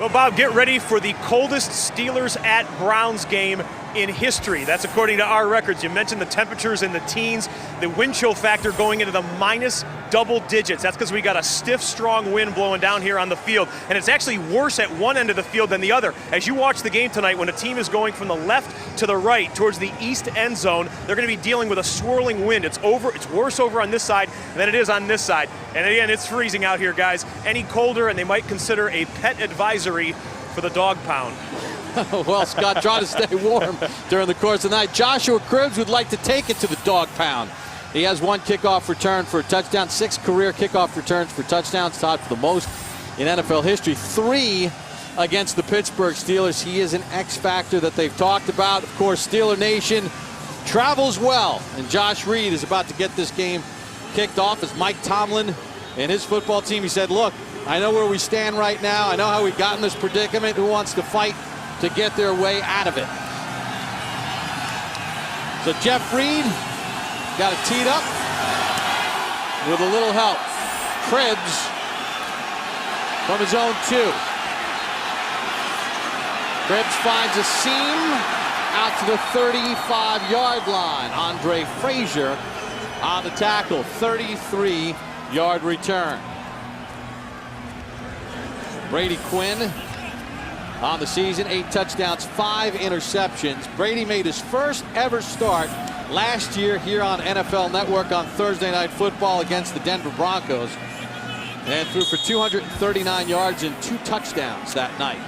Well, Bob, get ready for the coldest Steelers at Browns game in history. That's according to our records. You mentioned the temperatures in the teens, the wind chill factor going into the minus double digits. That's because we got a stiff, strong wind blowing down here on the field. And it's actually worse at one end of the field than the other. As you watch the game tonight, when a team is going from the left to the right towards the east end zone, they're going to be dealing with a swirling wind. It's worse over on this side than it is on this side. And again, it's freezing out here, guys. Any colder, and they might consider a pet advisory for the dog pound. Well, Scott, trying to stay warm during the course of the night. Joshua Cribbs would like to take it to the dog pound. He has one kickoff return for a touchdown, 6 career kickoff returns for touchdowns, tied for the most in NFL history. 3 against the Pittsburgh Steelers. He is an X factor that they've talked about. Of course, Steeler Nation travels well, and Josh Reed is about to get this game kicked off as Mike Tomlin and his football team. He said, look, I know where we stand right now. I know how we got in this predicament. Who wants to fight to get their way out of it? So Jeff Reed got it teed up with a little help. Cribbs from his own 2. Cribbs finds a seam out to the 35-yard line. Andre Frazier on the tackle. 33-yard return. Brady Quinn on the season, 8 touchdowns, 5 interceptions. Brady made his first ever start last year here on NFL Network on Thursday Night Football against the Denver Broncos, and threw for 239 yards and 2 touchdowns that night.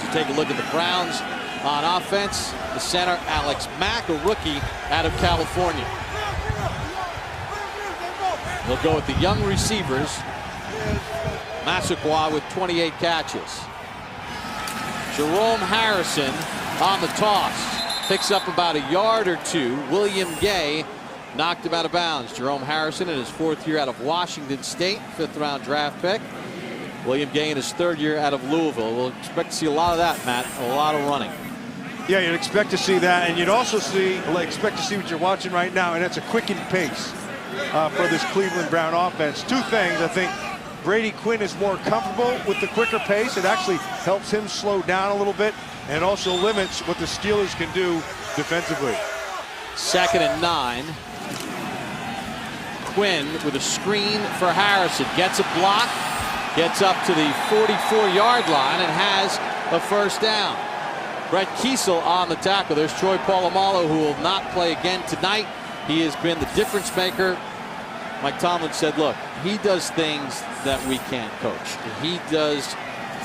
So take a look at the Browns on offense. The center, Alex Mack, a rookie out of California. They'll go with the young receivers. Massaquoi with 28 catches. Jerome Harrison on the toss. Picks up about a yard or 2. William Gay knocked him out of bounds. Jerome Harrison in his 4th year out of Washington State, 5th round draft pick. William Gay in his 3rd year out of Louisville. We'll expect to see a lot of that, Matt. A lot of running. Yeah, you'd expect to see that, and you'd also expect to see what you're watching right now, and that's a quickened pace for this Cleveland Brown offense. 2 things, I think. Brady Quinn is more comfortable with the quicker pace. It actually helps him slow down a little bit and also limits what the Steelers can do defensively. 2nd and 9. Quinn with a screen for Harrison. Gets a block. Gets up to the 44-yard line and has a first down. Brett Kiesel on the tackle. There's Troy Polamalu, who will not play again tonight. He has been the difference maker. Mike Tomlin said, look, he does things that we can't coach. He does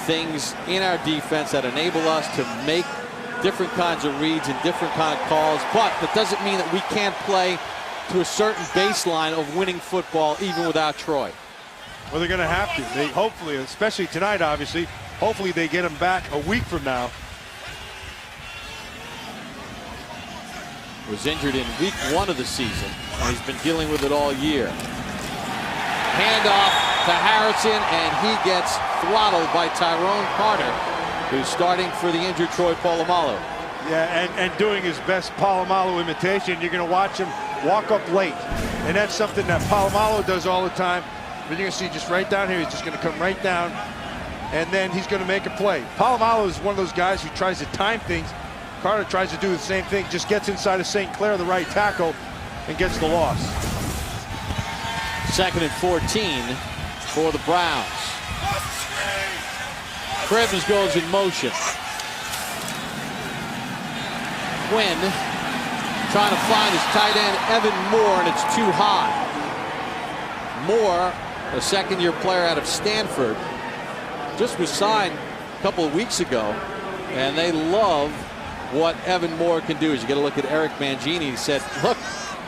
things in our defense that enable us to make different kinds of reads and different kind of calls, but that doesn't mean that we can't play to a certain baseline of winning football even without Troy. Well, they're going to have to. They hopefully, especially tonight, obviously, hopefully they get him back a week from now. Was injured in week 1 of the season, and he's been dealing with it all year. Handoff to Harrison, and he gets throttled by Tyrone Carter, who's starting for the injured Troy Polamalu. Yeah, and doing his best Polamalu imitation. You're going to watch him walk up late, and that's something that Polamalu does all the time. But you're going to see just right down here, he's just going to come right down, and then he's going to make a play. Polamalu is one of those guys who tries to time things. Carter tries to do the same thing, just gets inside of St. Clair, the right tackle, and gets the loss. 2nd and 14 for the Browns. Cribbs goes in motion. Quinn trying to find his tight end, Evan Moore, and it's too high. Moore, a 2nd-year player out of Stanford, just was signed a couple of weeks ago, and they love what Evan Moore can do. As you get a look at Eric Mangini, he said, look,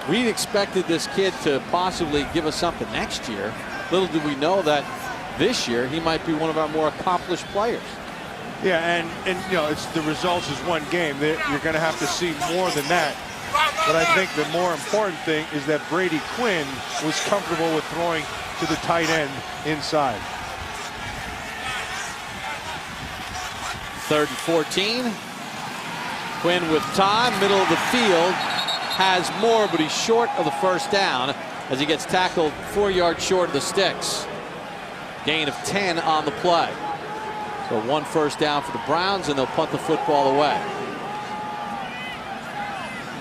we expected this kid to possibly give us something next year. Little did we know that this year he might be one of our more accomplished players. Yeah, and you know, it's the results is one game. You're going to have to see more than that. But I think the more important thing is that Brady Quinn was comfortable with throwing to the tight end inside. 3rd and 14. Quinn with time, middle of the field, has Moore, but he's short of the first down as he gets tackled 4 yards short of the sticks. Gain of 10 on the play. So 1 first down for the Browns, and they'll punt the football away.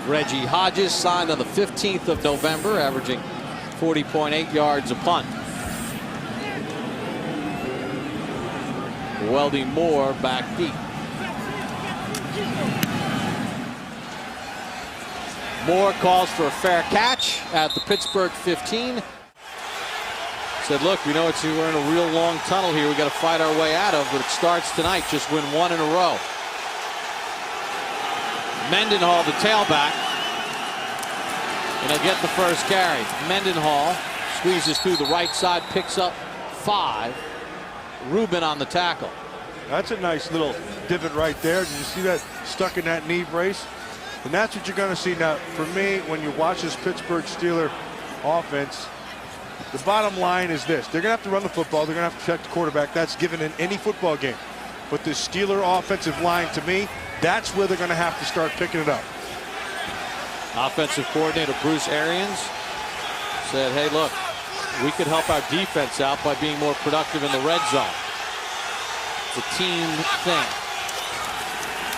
Reggie Hodges signed on the 15th of November, averaging 40.8 yards a punt. Welding Moore back deep. Moore calls for a fair catch at the Pittsburgh 15. Said, look, we know we're in a real long tunnel here. We got to fight our way out of, but it starts tonight. Just win 1 in a row. Mendenhall, the tailback, and he'll get the first carry. Mendenhall squeezes through the right side, picks up 5. Rubin on the tackle. That's a nice little divot right there. Did you see that stuck in that knee brace? And that's what you're going to see now. For me, when you watch this Pittsburgh Steelers offense, the bottom line is this. They're going to have to run the football. They're going to have to check the quarterback. That's given in any football game. But the Steeler offensive line, to me, that's where they're going to have to start picking it up. Offensive coordinator Bruce Arians said, hey, look, we could help our defense out by being more productive in the red zone. It's a team thing.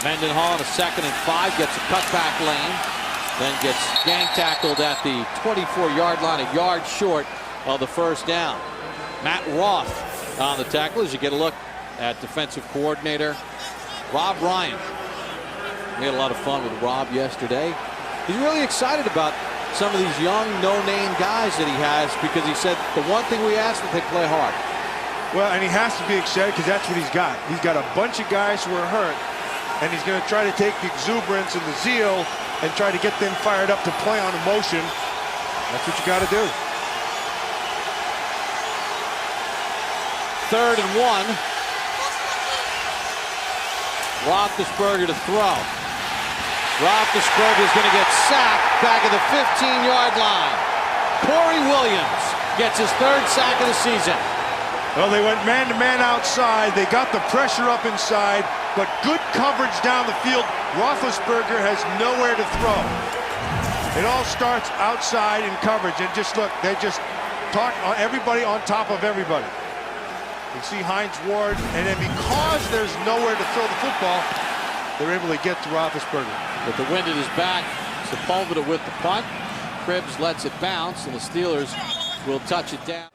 Mendenhall on a 2nd and 5 gets a cutback lane, then gets gang tackled at the 24-yard line, a yard short of the first down. Matt Roth on the tackle as you get a look at defensive coordinator Rob Ryan. We had a lot of fun with Rob yesterday. He's really excited about some of these young, no-name guys that he has, because he said the one thing we ask that they play hard. Well, and he has to be excited because that's what he's got. He's got a bunch of guys who are hurt, and he's going to try to take the exuberance and the zeal and try to get them fired up to play on emotion. That's what you got to do. 3rd and 1. Roethlisberger to throw. Roethlisberger is going to get sacked back at the 15-yard line. Corey Williams gets his 3rd sack of the season. Well, they went man-to-man outside. They got the pressure up inside, but good coverage down the field. Roethlisberger has nowhere to throw. It all starts outside in coverage, and just look, they just talk everybody on top of everybody. You see Hines Ward, and then because there's nowhere to throw the football, they're able to get to Roethlisberger. But the wind at his back, Sepulveda with the punt. Cribbs lets it bounce, and the Steelers will touch it down.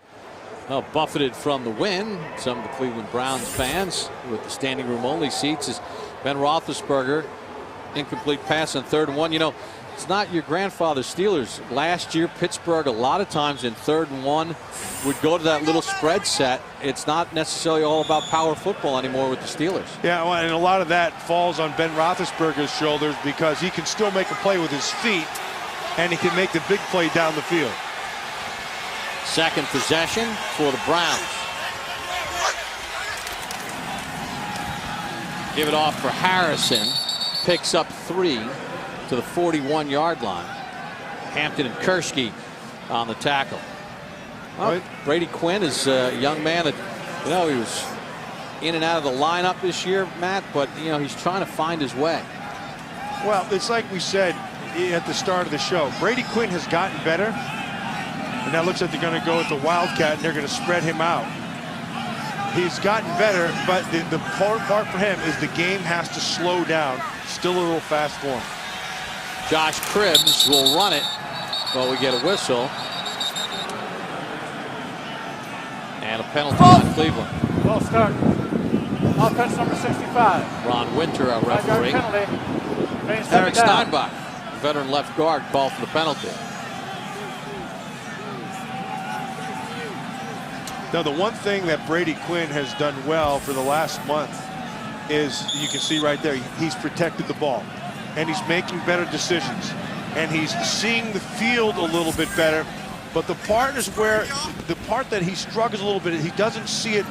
Well, buffeted from the wind, some of the Cleveland Browns fans with the standing room only seats, is Ben Roethlisberger. Incomplete pass on 3rd and 1. You know, it's not your grandfather's Steelers. Last year, Pittsburgh, a lot of times in 3rd and 1, would go to that little spread set. It's not necessarily all about power football anymore with the Steelers. Yeah, well, and a lot of that falls on Ben Roethlisberger's shoulders because he can still make a play with his feet, and he can make the big play down the field. 2nd possession for the Browns. Give it off for Harrison. Picks up 3 to the 41-yard line. Hampton and Kershke on the tackle. Well, Brady Quinn is a young man that, you know, he was in and out of the lineup this year, Matt, but, you know, he's trying to find his way. Well, it's like we said at the start of the show. Brady Quinn has gotten better. And now it looks like they're going to go with the Wildcat, and they're going to spread him out. He's gotten better, but the part for him is the game has to slow down. Still a little fast for him. Josh Cribbs will run it, but we get a whistle. And a penalty on Cleveland. Ball start. Offense number 65. Ron Winter, our referee. Penalty. Eric Steinbach, veteran left guard, called for the penalty. Now, the one thing that Brady Quinn has done well for the last month is, you can see right there, he's protected the ball, and he's making better decisions, and he's seeing the field a little bit better. But the part is where the part that he struggles a little bit, he doesn't see it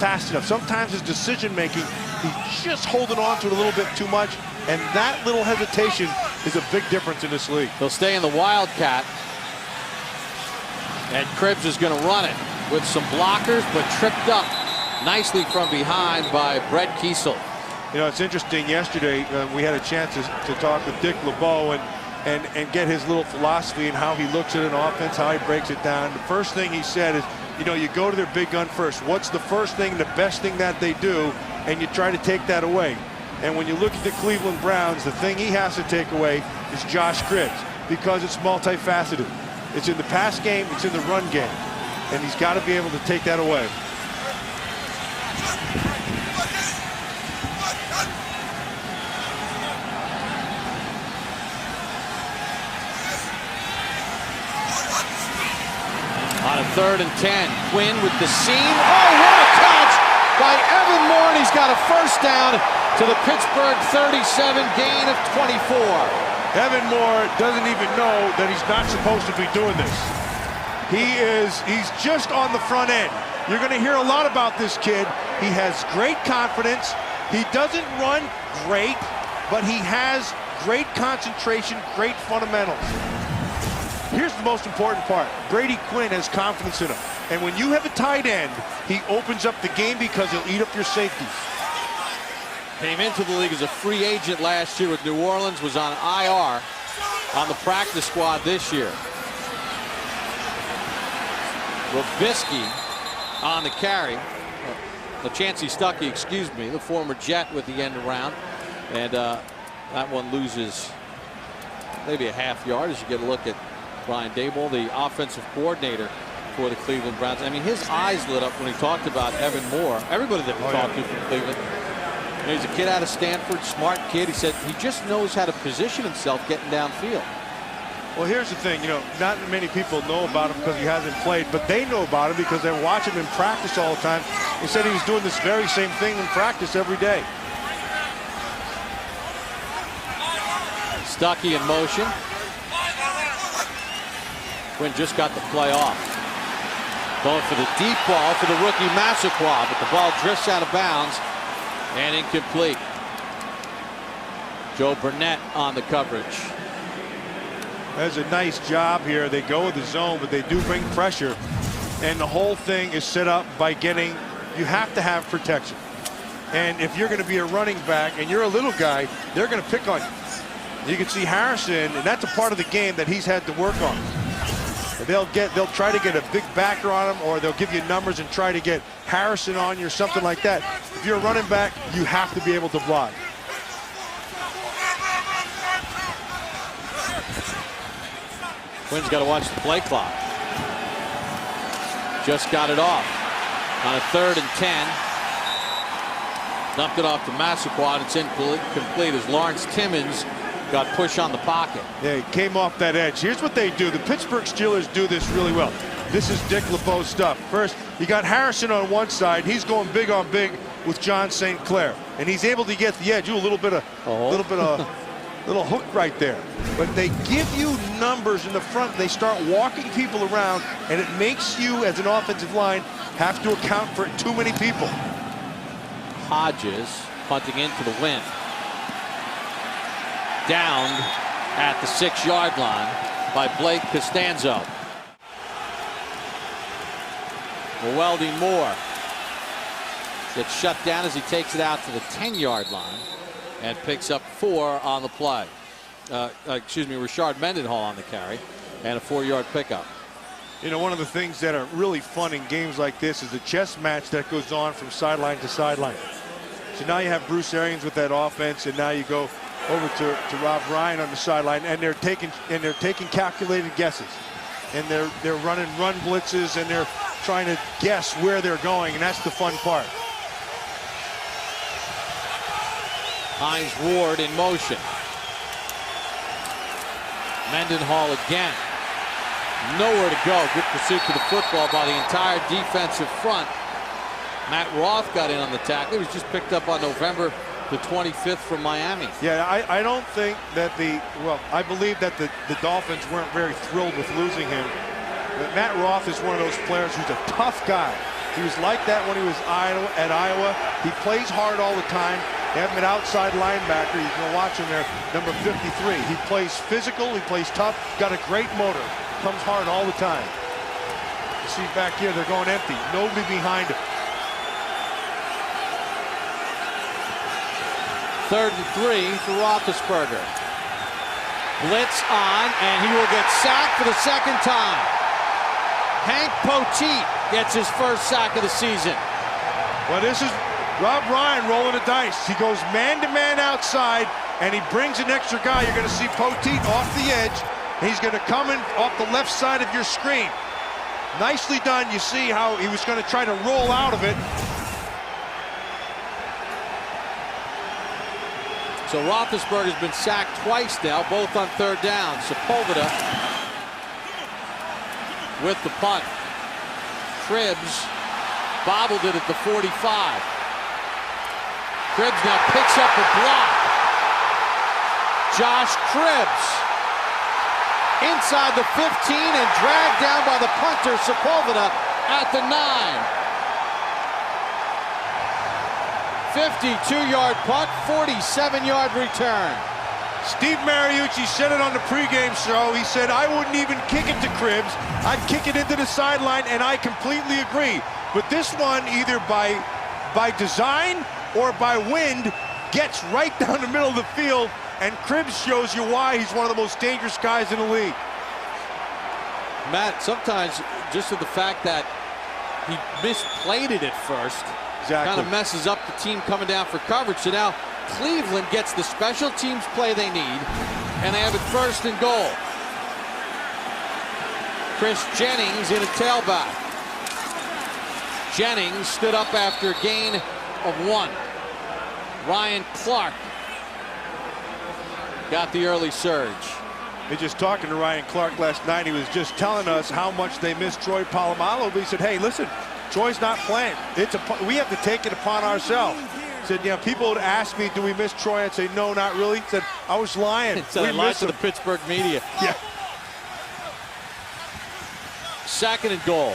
fast enough. Sometimes his decision making, he's just holding on to it a little bit too much, and that little hesitation is a big difference in this league. They'll stay in the Wildcat, and Cribbs is going to run it with some blockers, but tripped up nicely from behind by Brett Kiesel. You know, it's interesting. Yesterday, we had a chance to talk with Dick LeBeau and get his little philosophy and how he looks at an offense, how he breaks it down. The first thing he said is, you know, you go to their big gun first. What's the first thing, the best thing that they do, and you try to take that away. And when you look at the Cleveland Browns, the thing he has to take away is Josh Cribbs, because it's multifaceted. It's in the pass game, it's in the run game, and he's got to be able to take that away. On a 3rd and 10, Quinn with the seam. Oh, what a catch by Evan Moore, and he's got a first down to the Pittsburgh 37, gain of 24. Evan Moore doesn't even know that he's not supposed to be doing this. He's just on the front end. You're going to hear a lot about this kid. He has great confidence. He doesn't run great, but he has great concentration, great fundamentals. Here's the most important part. Brady Quinn has confidence in him. And when you have a tight end, he opens up the game because he'll eat up your safeties. Came into the league as a free agent last year with New Orleans, was on IR on the practice squad this year. Robisky on the carry. Chancey Stuckey, excuse me, the former Jet with the end around. And that one loses maybe a half yard as you get a look at Brian Daboll, the offensive coordinator for the Cleveland Browns. I mean, his eyes lit up when he talked about Evan Moore. Everybody that we talked to from Cleveland. You know, he's a kid out of Stanford, smart kid. He said he just knows how to position himself getting downfield. Well, here's the thing, you know, not many people know about him because he hasn't played, but they know about him because they're watching him in practice all the time. He said he was doing this very same thing in practice every day. Stuckey in motion. Quinn just got the play off. Going for the deep ball for the rookie Massaquoi, but the ball drifts out of bounds and incomplete. Joe Burnett on the coverage. That's a nice job here. They go with the zone, but they do bring pressure. And the whole thing is set up by getting, you have to have protection. And if you're going to be a running back and you're a little guy, they're going to pick on you. You can see Harrison, and that's a part of the game that he's had to work on. They'll try to get a big backer on him, or they'll give you numbers and try to get Harrison on you or something like that. If you're a running back, you have to be able to block. Quinn's got to watch the play clock. Just got it off on a 3rd and 10. Dumped it off to Massaquoi. It's incomplete as Lawrence Timmons got push on the pocket. Yeah, he came off that edge. Here's what they do. The Pittsburgh Steelers do this really well. This is Dick LeBeau stuff. First, you got Harrison on one side. He's going big on big with John St. Clair, and he's able to get the edge. Do a little bit of little hook right there. But they give you numbers in the front. They start walking people around, and it makes you, as an offensive line, have to account for too many people. Hodges punting into the wind. Downed at the 6-yard line by Blake Costanzo. Weldy Moore gets shut down as he takes it out to the 10-yard line and picks up 4 on the play. Rashard Mendenhall on the carry and a 4-yard pickup. You know, one of the things that are really fun in games like this is the chess match that goes on from sideline to sideline. So now you have Bruce Arians with that offense, and now you go over to Rob Ryan on the sideline, and they're taking calculated guesses, and they're running run blitzes, and they're trying to guess where they're going, and that's the fun part. Hines Ward in motion. Mendenhall again. Nowhere to go. Good pursuit to the football by the entire defensive front. Matt Roth got in on the tackle. He was just picked up on November the 25th from Miami. Yeah, I don't think that I believe that the Dolphins weren't very thrilled with losing him. But Matt Roth is one of those players who's a tough guy. He was like that when he was at Iowa. He plays hard all the time. They have him at outside linebacker. You can watch him there, number 53. He plays physical, he plays tough, got a great motor. Comes hard all the time. You see back here, they're going empty. Nobody behind him. 3rd and 3 for Roethlisberger. Blitz on, and he will get sacked for the 2nd time. Hank Poteet gets his first sack of the season. Well, this is Rob Ryan rolling the dice. He goes man-to-man outside, and he brings an extra guy. You're going to see Poteet off the edge. He's going to come in off the left side of your screen. Nicely done. You see how he was going to try to roll out of it. So Roethlisberger's been sacked twice now, both on third down. Sepulveda with the punt. Cribbs bobbled it at the 45. Cribbs now picks up a block. Josh Cribbs inside the 15 and dragged down by the punter Sepulveda at the 9. 52-yard punt, 47-yard return. Steve Mariucci said it on the pregame show. He said, I wouldn't even kick it to Cribbs. I'd kick it into the sideline, and I completely agree. But this one, either by design or by wind, gets right down the middle of the field, and Cribbs shows you why he's one of the most dangerous guys in the league. Matt, sometimes just the fact that he misplayed it at first kind of messes up the team coming down for coverage. So now Cleveland gets the special teams play they need, and they have it first and goal. Chris Jennings in a tailback. Jennings stood up after a gain of 1. Ryan Clark got the early surge. We're just talking to Ryan Clark last night. He was just telling us how much they miss Troy Polamalu. But he said, hey, listen, Troy's not playing. We have to take it upon ourselves. He said, you know, people would ask me, do we miss Troy? I'd say, no, not really. He said, I was lying. So I lied to the Pittsburgh media. Yeah. Second and goal.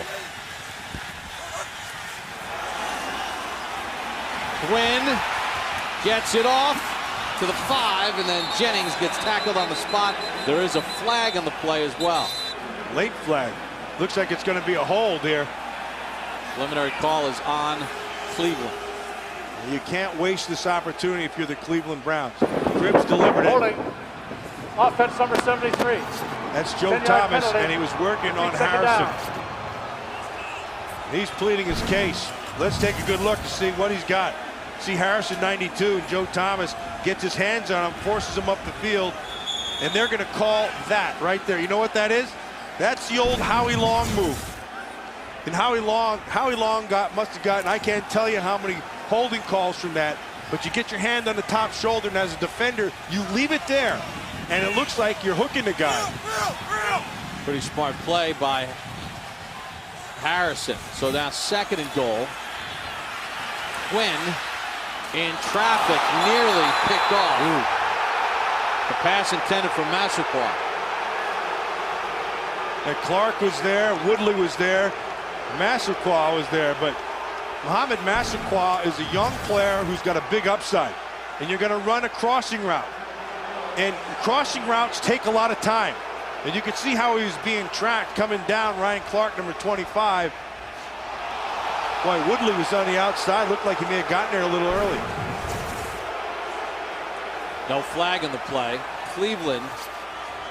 Quinn gets it off to the 5, and then Jennings gets tackled on the spot. There is a flag on the play as well. Late flag. Looks like it's going to be a hold here. Preliminary call is on Cleveland. You can't waste this opportunity if you're the Cleveland Browns. Cribbs delivered it. Holding. Offense number 73. That's Joe 10-yard Thomas, penalty. and he was working on Second Harrison. down. He's pleading his case. Let's take a good look to see what he's got. See Harrison 92, and Joe Thomas gets his hands on him, forces him up the field, and they're going to call that right there. You know what that is? That's the old Howie Long move. And Howie Long must have gotten, I can't tell you how many holding calls from that, but you get your hand on the top shoulder, and as a defender, you leave it there, and it looks like you're hooking the guy. Pretty smart play by Harrison. So now second and goal. Quinn in traffic, nearly picked off. The pass intended for Massaquoi. And Clark was there, Woodley was there, Massaquoi was there, but Mohamed Massaquoi is a young player who's got a big upside, and you're going to run a crossing route, and crossing routes take a lot of time, and you can see how he was being tracked coming down. Ryan Clark, number 25. Boy, Woodley was on the outside, looked like he may have gotten there a little early. No flag in the play. Cleveland,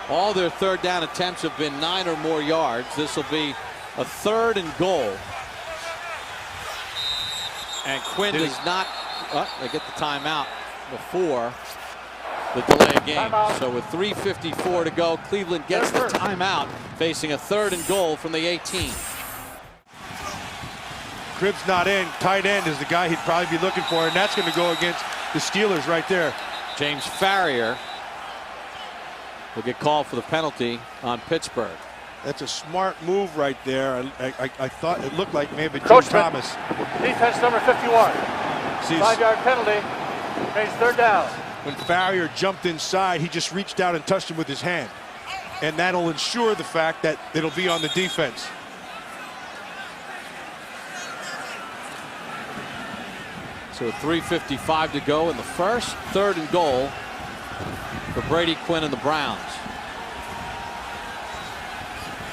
all their third down attempts have been 9 or more yards. This will be a third and goal. And Quinn does not, they get the timeout before the delay of game. Timeout. So with 3:54 to go, Cleveland gets the timeout, facing a third and goal from the 18. Cribbs not in. Tight end is the guy he'd probably be looking for, and that's going to go against the Steelers right there. James Farrior will get called for the penalty on Pittsburgh. That's a smart move right there. I thought it looked like maybe Joe Coachman. Thomas. Defense number 51. See, 5-yard penalty. Makes third down. when Farrior jumped inside, he just reached out and touched him with his hand. And that'll ensure the fact that it'll be on the defense. So 3:55 to go in the first. Third and goal for Brady Quinn and the Browns.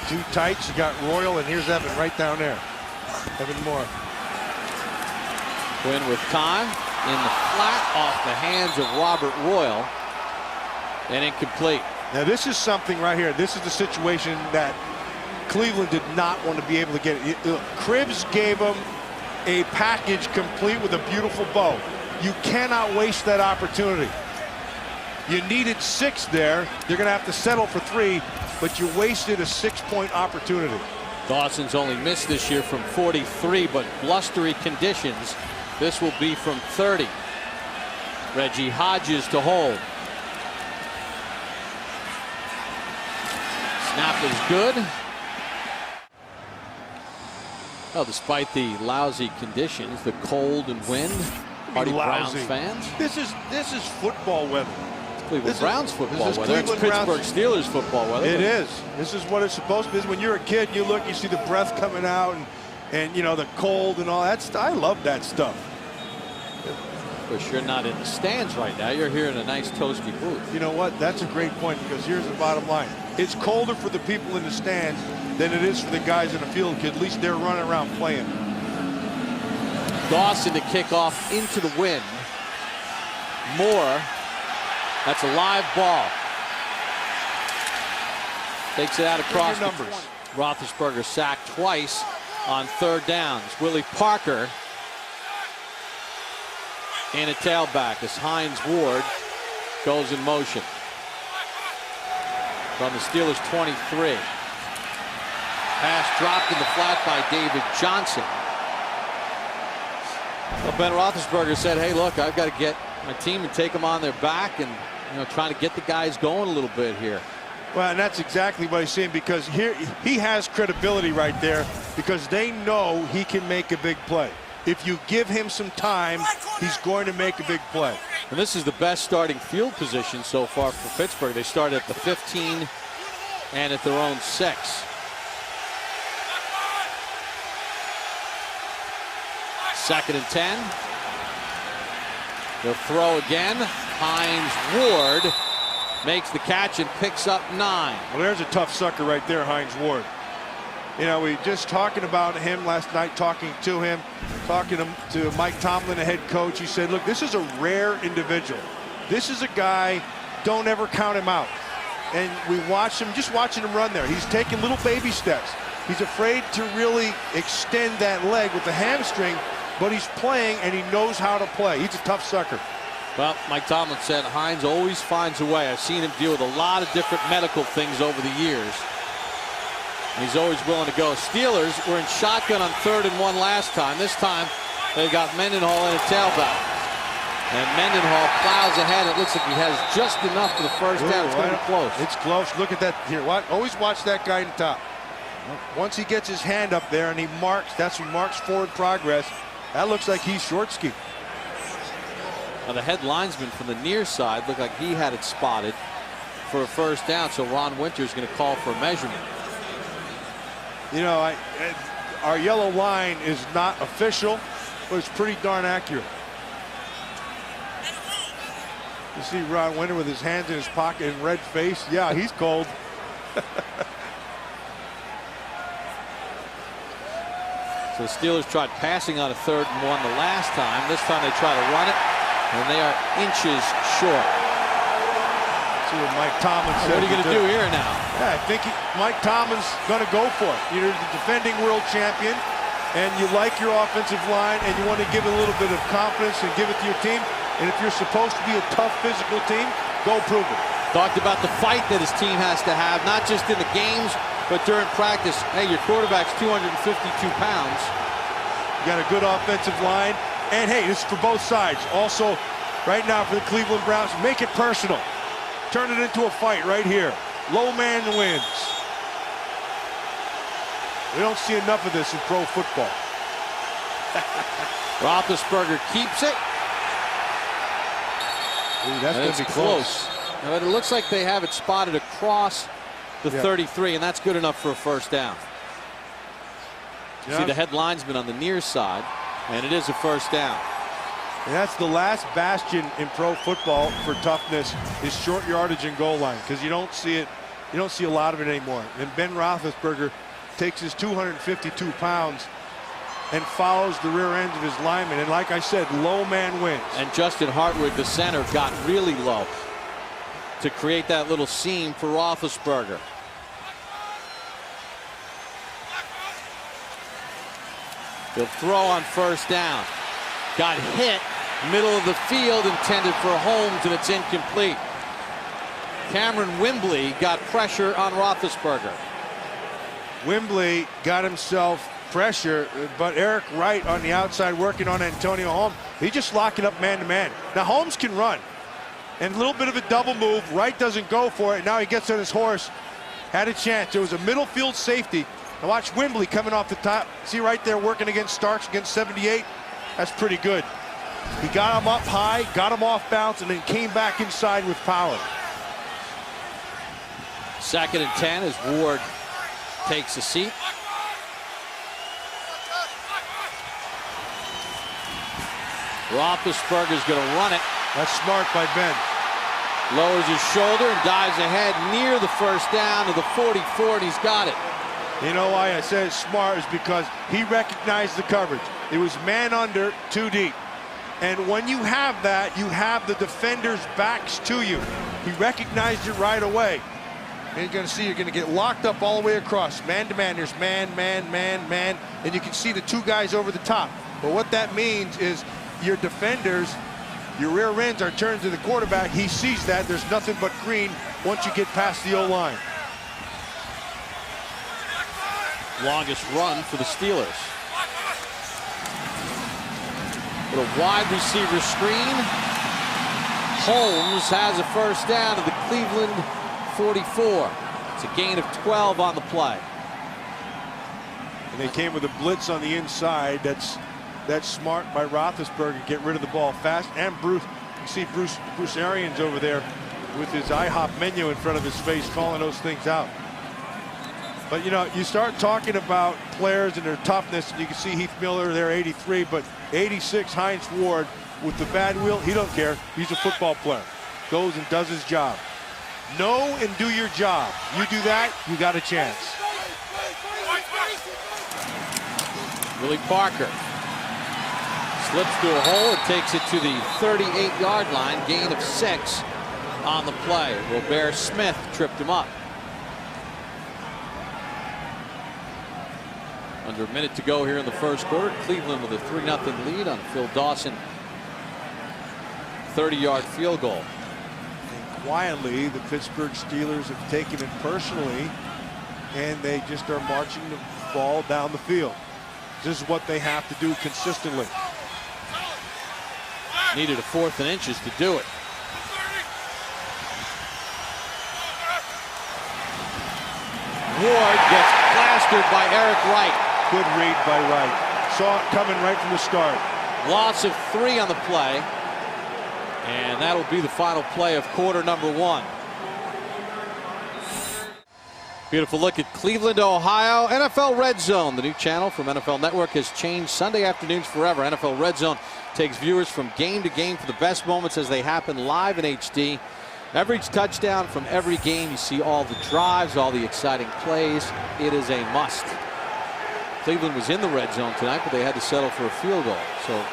Two tights, you got Royal, and here's Evan right down there. Evan Moore. Quinn with time in the flat off the hands of Robert Royal, and incomplete. Now this is something right here. This is the situation that Cleveland did not want to be able to get it. Cribbs gave him a package complete with a beautiful bow. You cannot waste that opportunity. You needed 6 there. You're going to have to settle for 3, but you wasted a 6-point opportunity. Dawson's only missed this year from 43, but blustery conditions. This will be from 30. Reggie Hodges to hold. Snap is good. Well, despite the lousy conditions, the cold and wind, Hardy Browns fans. This is football weather. Cleveland Browns football this is weather. It's Cleveland Pittsburgh Browns. Steelers football weather. It is. This is what it's supposed to be. When you're a kid, you look, you see the breath coming out, and you know the cold and all that. I love that stuff. Of course, you're not in the stands right now. You're here in a nice toasty booth. You know what? That's a great point, because here's the bottom line. It's colder for the people in the stands than it is for the guys in the field, because at least they're running around playing. Dawson to kick off into the wind. Moore. That's a live ball. Takes it out across the numbers. Roethlisberger sacked twice on 3rd downs. Willie Parker in a tailback as Hines Ward goes in motion. From the Steelers 23. Pass dropped in the flat by David Johnson. Well, Ben Roethlisberger said, hey, look, I've got to get my team and take them on their back and, you know, trying to get the guys going a little bit here. Well, and that's exactly what he's saying, because here he has credibility right there, because they know he can make a big play. If you give him some time, he's going to make a big play. And this is the best starting field position so far for Pittsburgh. They start at the 15 and at their own 6. Second and 10. They'll throw again. Hines Ward makes the catch and picks up 9. Well, there's a tough sucker right there, Hines Ward. You know, we just talking about him last night, talking to him, talking to Mike Tomlin, the head coach. He said, look, this is a rare individual. This is a guy, don't ever count him out. And we watch him, just watching him run there. He's taking little baby steps. He's afraid to really extend that leg with the hamstring, but he's playing and he knows how to play. He's a tough sucker. Well, Mike Tomlin said Hines always finds a way. I've seen him deal with a lot of different medical things over the years. And he's always willing to go. Steelers were in shotgun on 3rd and 1 last time. This time they've got Mendenhall in a tailback. And Mendenhall plows ahead. It looks like he has just enough for the first down. It's going to be close. It's close. Look at that here. Always watch that guy in the top. Once he gets his hand up there and he marks, that's when marks forward progress. That looks like he's short ski. Now the head linesman from the near side looked like he had it spotted for a first down. So Ron Winter's going to call for a measurement. You know, our yellow line is not official, but it's pretty darn accurate. You see Ron Winter with his hands in his pocket and red face. Yeah, he's cold. So the Steelers tried passing on a 3rd and 1 the last time. This time they try to run it, and they are inches short. See what Mike Tomlin said. What are you going to do here now? Yeah, I think Mike Tomlin's going to go for it. You're the defending world champion, and you like your offensive line, and you want to give it a little bit of confidence and give it to your team. And if you're supposed to be a tough physical team, go prove it. Talked about the fight that his team has to have, not just in the games, but during practice. Hey, your quarterback's 252 pounds. You got a good offensive line. And hey, this is for both sides. Also, right now for the Cleveland Browns, make it personal. Turn it into a fight right here. Low man wins. We don't see enough of this in pro football. Roethlisberger keeps it. Ooh, that's going to be close. Now, it looks like they have it spotted across the 33, and that's good enough for a first down. You see the head linesman on the near side, and it is a first down. And that's the last bastion in pro football for toughness, is short yardage and goal line, because you don't see it. You don't see a lot of it anymore. And Ben Roethlisberger takes his 252 pounds and follows the rear ends of his lineman. And like I said, low man wins. And Justin Hartwig, the center, got really low to create that little seam for Roethlisberger. He'll throw on first down. Got hit, middle of the field, intended for Holmes, and it's incomplete. Cameron Wembley got pressure on Roethlisberger. Wembley got himself pressure, but Eric Wright on the outside working on Antonio Holmes. He's just locking up man-to-man. Now Holmes can run, and a little bit of a double move. Wright doesn't go for it. Now he gets on his horse. Had a chance. It was a middle field safety. Now watch Wembley coming off the top. See right there working against Starks against 78. That's pretty good. He got him up high, got him off bounce, and then came back inside with power. 2nd and 10 as Ward takes a seat. Roethlisberger's going to run it. That's smart by Ben. Lowers his shoulder and dives ahead near the first down to the 44, and he's got it. You know why I said it's smart is because he recognized the coverage. It was man under, 2 deep. And when you have that, you have the defender's backs to you. He recognized it right away. And you're going to see you're going to get locked up all the way across. Man to man, there's man, man, man, man. And you can see the 2 guys over the top. But what that means is your defenders, your rear ends are turned to the quarterback. He sees that. There's nothing but green once you get past the O-line. Longest run for the Steelers. With a wide receiver screen. Holmes has a first down to the Cleveland 44. It's a gain of 12 on the play. And they came with a blitz on the inside. That's smart by Roethlisberger. Get rid of the ball fast. And Bruce, you see Bruce Arians over there with his IHOP menu in front of his face, calling those things out. But you know, you start talking about players and their toughness, and you can see Heath Miller there, 83, but 86, Hines Ward with the bad wheel, he don't care. He's a football player. Goes and does his job. Know and do your job. You do that, you got a chance. Willie Parker slips through a hole and takes it to the 38-yard line. Gain of 6 on the play. Robert Smith tripped him up. Under a minute to go here in the first quarter. Cleveland with a 3-0 lead on Phil Dawson. 30-yard field goal. And quietly, the Pittsburgh Steelers have taken it personally, and they just are marching the ball down the field. This is what they have to do consistently. Needed a 4th and inches to do it. Ward gets plastered by Eric Wright. Good read by Wright. Saw it coming right from the start. Loss of 3 on the play. And that'll be the final play of quarter number 1. Beautiful look at Cleveland, Ohio. NFL Red Zone, the new channel from NFL Network, has changed Sunday afternoons forever. NFL Red Zone takes viewers from game to game for the best moments as they happen live in HD. Every touchdown from every game, you see all the drives, all the exciting plays. It is a must. Cleveland was in the red zone tonight, but they had to settle for a field goal. So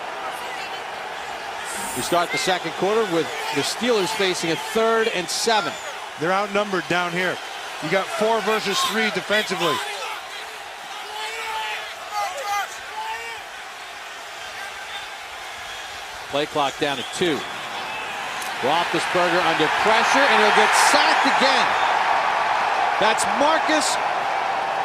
we start the second quarter with the Steelers facing a 3rd and 7. They're outnumbered down here. You got 4 versus 3 defensively. Play clock down to 2. Roethlisberger under pressure, and he'll get sacked again. That's Marcus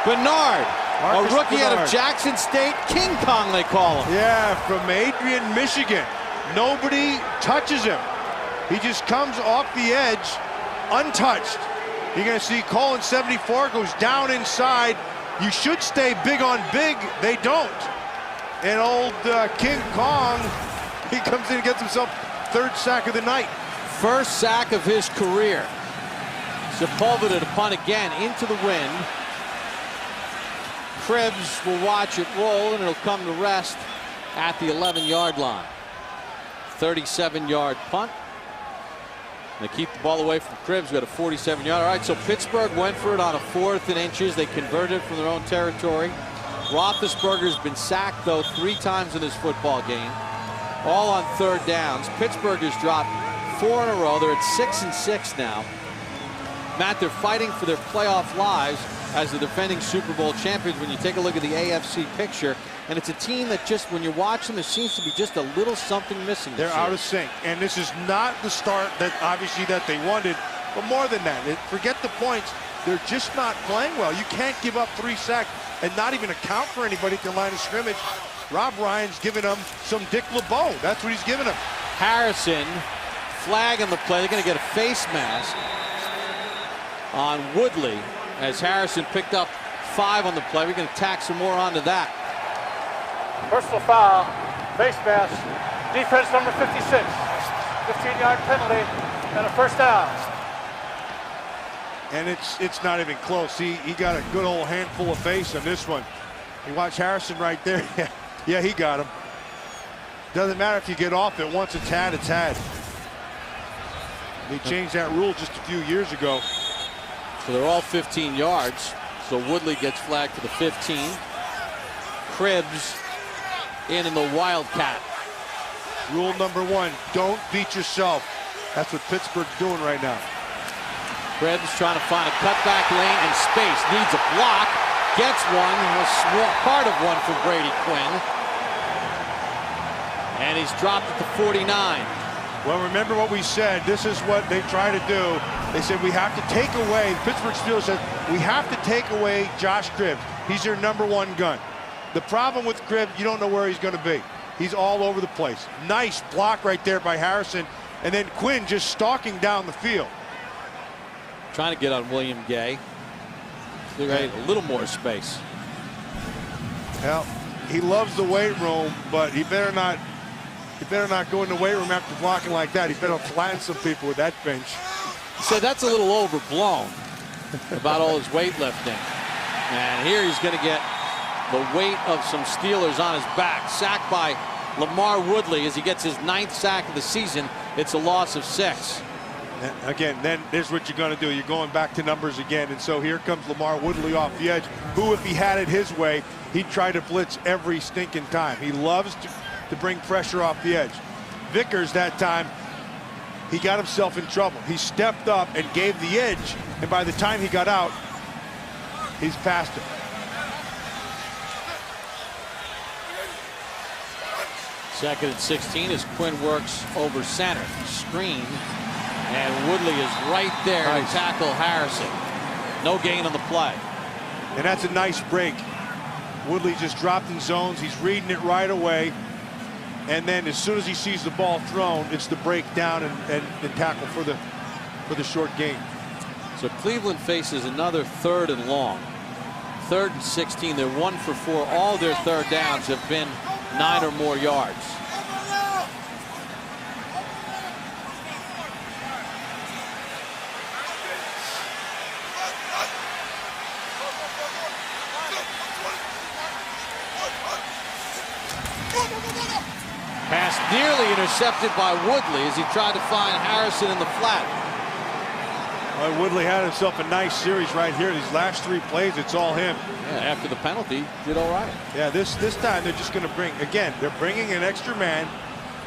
Bernard, a rookie out of Jackson State. King Kong, they call him. Yeah, from Adrian, Michigan. Nobody touches him. He just comes off the edge untouched. You're going to see Colin 74 goes down inside. You should stay big on big. They don't. And old King Kong, he comes in and gets himself 3rd sack of the night. First sack of his career. Sepulveda to punt again into the wind. Cribbs will watch it roll, and it'll come to rest at the 11-yard line. 37-yard punt. They keep the ball away from Cribbs. Got a 47-yard. All right, so Pittsburgh went for it on a 4th and inches. They converted from their own territory. Roethlisberger's been sacked, though, 3 times in this football game. All on 3rd downs. Pittsburgh has dropped 4 in a row. They're at 6 and 6 now. Matt, they're fighting for their playoff lives. as the defending Super Bowl champions when you take a look at the AFC picture. And it's a team that just, when you watch them, there seems to be just a little something missing. They're out of sync. And this is not the start that obviously that they wanted, but more than that. Forget the points. They're just not playing well. You can't give up 3 sacks and not even account for anybody at the line of scrimmage. Rob Ryan's giving them some Dick LeBeau. That's what he's giving them. Harrison, flag on the play. They're going to get a face mask on Woodley as Harrison picked up 5 on the play. We're going to tack some more onto that. Personal foul, face mask, defense number 56. 15-yard penalty and a first down. And it's not even close. He got a good old handful of face on this one. You watch Harrison right there. Yeah, he got him. Doesn't matter if you get off it. Once it's had, it's had. They changed that rule just a few years ago. So they're all 15 yards. So Woodley gets flagged to the 15. Cribbs in the Wildcat. Rule number 1, don't beat yourself. That's what Pittsburgh's doing right now. Cribbs trying to find a cutback lane and space. Needs a block. Gets one. A small part of one from Brady Quinn. And he's dropped at the 49. Well, remember what we said. This is what they try to do. They said we have to take away, the Pittsburgh Steelers said, we have to take away Josh Cribbs. He's your #1 gun. The problem with Cribbs, you don't know where he's going to be. He's all over the place. Nice block right there by Harrison. And then Quinn just stalking down the field. Trying to get on William Gay. A little more space. Well, he loves the weight room, but he better not go in the weight room after blocking like that. He better flatten some people with that bench. So that's a little overblown about all his weightlifting. And here he's going to get the weight of some Steelers on his back. Sacked by LaMarr Woodley as he gets his 9th sack of the season. It's a loss of 6. Again, then there's what you're going to do. You're going back to numbers again. And so here comes LaMarr Woodley off the edge, who, if he had it his way, he'd try to blitz every stinking time. He loves to bring pressure off the edge. Vickers that time, he got himself in trouble. He stepped up and gave the edge, and by the time he got out, he's past him. Second and 16 as Quinn works over center. Screen. And Woodley is right there to tackle Harrison. No gain on the play. And that's a nice break. Woodley just dropped in zones. He's reading it right away. And then as soon as he sees the ball thrown, it's the break down and tackle for the short gain. So Cleveland faces another 3rd and long. 3rd and 16. They're 1 for 4. All their third downs have been 9 or more yards. Pass nearly intercepted by Woodley as he tried to find Harrison in the flat. Well, Woodley had himself a nice series right here. These last 3 plays, it's all him. Yeah, after the penalty, did all right. Yeah, this time they're just going to bring, again, they're bringing an extra man,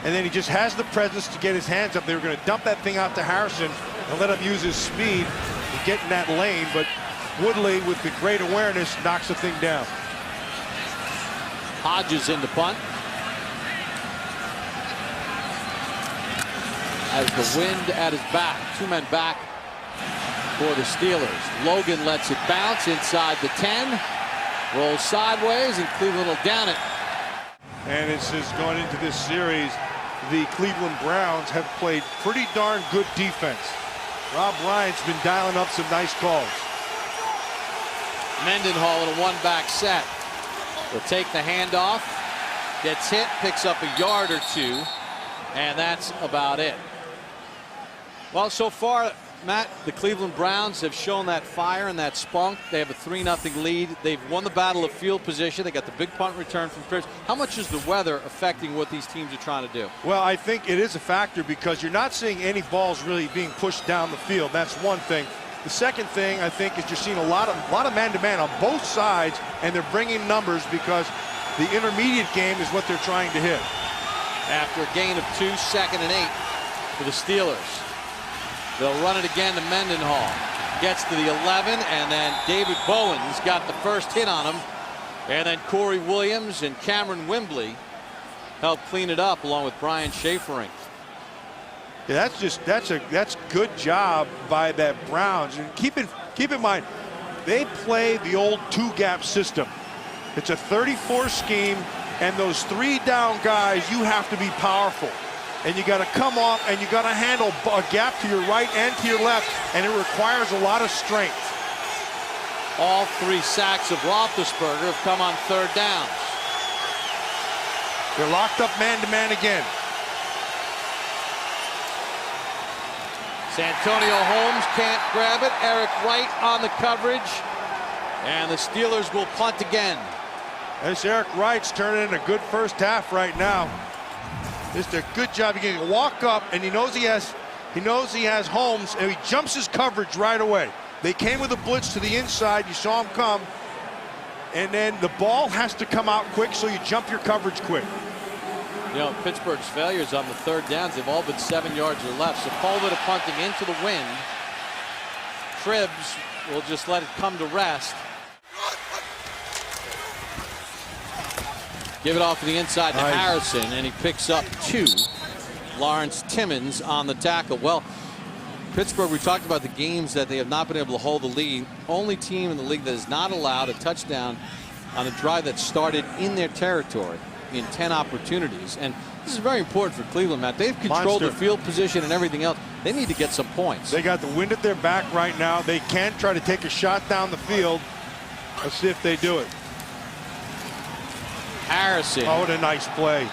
and then he just has the presence to get his hands up. They were going to dump that thing out to Harrison and let him use his speed to get in that lane, but Woodley, with the great awareness, knocks the thing down. Hodges in the punt. Has the wind at his back. 2 men back for the Steelers. Logan lets it bounce inside the 10. Rolls sideways, and Cleveland will down it. And it's just going into this series, the Cleveland Browns have played pretty darn good defense. Rob Ryan's been dialing up some nice calls. Mendenhall in a 1-back set. Will take the handoff. Gets hit, picks up a yard or 2, and that's about it. Well, so far, Matt, the Cleveland Browns have shown that fire and that spunk. They have a 3-0 lead. They've won the battle of field position. They got the big punt return from Cribbs. How much is the weather affecting what these teams are trying to do? Well, I think it is a factor because you're not seeing any balls really being pushed down the field. That's one thing. The second thing, I think, is you're seeing a lot of man-to-man on both sides, and they're bringing numbers because the intermediate game is what they're trying to hit. After a gain of 2, 2nd and 8 for the Steelers. They'll run it again to Mendenhall. gets to the 11, and then David Bowen's got the first hit on him. And then Corey Williams and Cameron Wembley helped clean it up along with Brian Schafering. Yeah, that's good job by that Browns. And keep in mind, they play the old two-gap system. It's a 34 scheme, and those 3 down guys, you have to be powerful. And you got to come off, and you got to handle a gap to your right and to your left, and it requires a lot of strength. All 3 sacks of Roethlisberger have come on 3rd downs. They're locked up man-to-man again. Santonio Holmes can't grab it. Eric Wright on the coverage. And the Steelers will punt again. This Eric Wright's turning in a good first half right now. Just a good job. He can walk up, and he knows he has Holmes, and he jumps his coverage right away. They came with a blitz to the inside. You saw him come. And then the ball has to come out quick, so you jump your coverage quick. You know, Pittsburgh's failures on the 3rd downs, they've all been 7 yards or less. Sepulveda punting into the wind. Tribbs will just let it come to rest. Give it off to the inside to Harrison, and he picks up 2. Lawrence Timmons on the tackle. Well, Pittsburgh, we talked about the games that they have not been able to hold the lead. Only team in the league that has not allowed a touchdown on a drive that started in their territory in 10 opportunities. And this is very important for Cleveland, Matt. They've controlled their field position and everything else. They need to get some points. They got the wind at their back right now. They can try to take a shot down the field. Let's see if they do it. Harrison. Oh, what a nice play.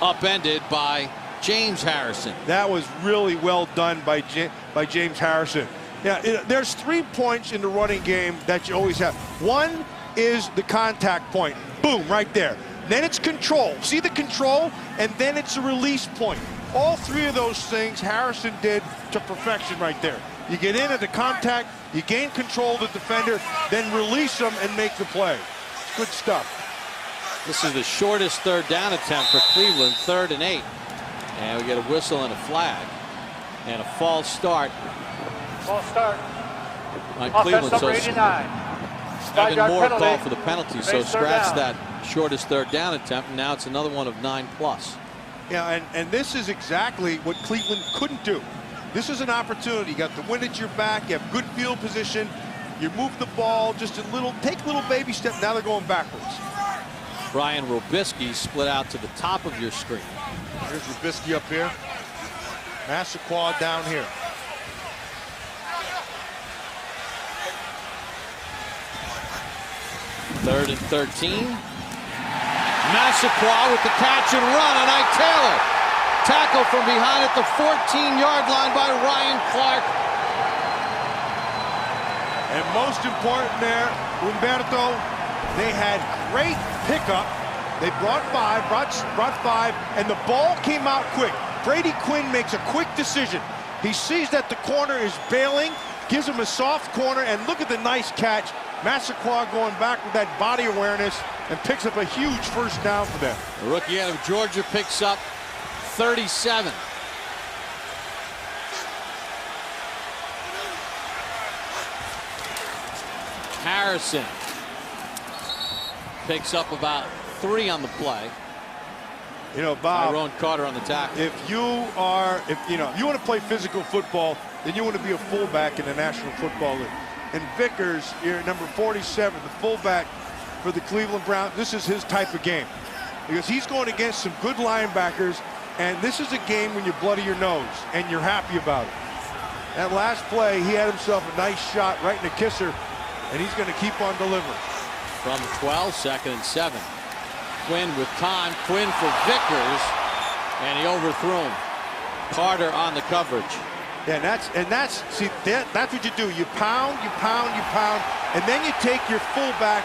Upended by James Harrison. That was really well done by James Harrison. Yeah, there's 3 points in the running game that you always have. One is the contact point. Boom, right there. Then it's control. See the control? And then it's a release point. All 3 of those things Harrison did to perfection right there. You get in at the contact, you gain control of the defender, then release them and make the play. It's good stuff. This is the shortest 3rd down attempt for Cleveland, 3rd and 8. And we get a whistle and a flag. And a false start. False start. On Offense Cleveland. number 89. 5-yard Evan Moore penalty. called for the penalty, so Makes 3rd scratch down. that shortest 3rd down attempt, and now it's another one of 9+. Yeah, and this is exactly what Cleveland couldn't do. This is an opportunity. You got the wind at your back. You have good field position. You move the ball just a little, take a little baby step. Now they're going backwards. Brian Robisky split out to the top of your screen. Here's Robisky up here. Massaquoi down here. Third and 13. Massaquoi with the catch and run on Ike Taylor. Tackle from behind at the 14-yard line by Ryan Clark. And most important there, Umberto, they had great pickup. They brought 5, and the ball came out quick. Brady Quinn makes a quick decision. He sees that the corner is bailing, gives him a soft corner, and look at the nice catch. Massaquoi going back with that body awareness and picks up a huge first down for them. The rookie out of Georgia picks up 37. Harrison picks up about 3 on the play. You know, Bob, Tyrone Carter on the tackle. if you want to play physical football, then you want to be a fullback in the National Football League. And Vickers, here number 47, the fullback for the Cleveland Browns, this is his type of game. Because he's going against some good linebackers, and this is a game when you bloody your nose, and you're happy about it. That last play, he had himself a nice shot right in the kisser, and he's going to keep on delivering. From the 12, 2nd and 7. Quinn with time. Quinn for Vickers, and he overthrew him. Carter on the coverage. Yeah, that's what you do. You pound, and then you take your fullback,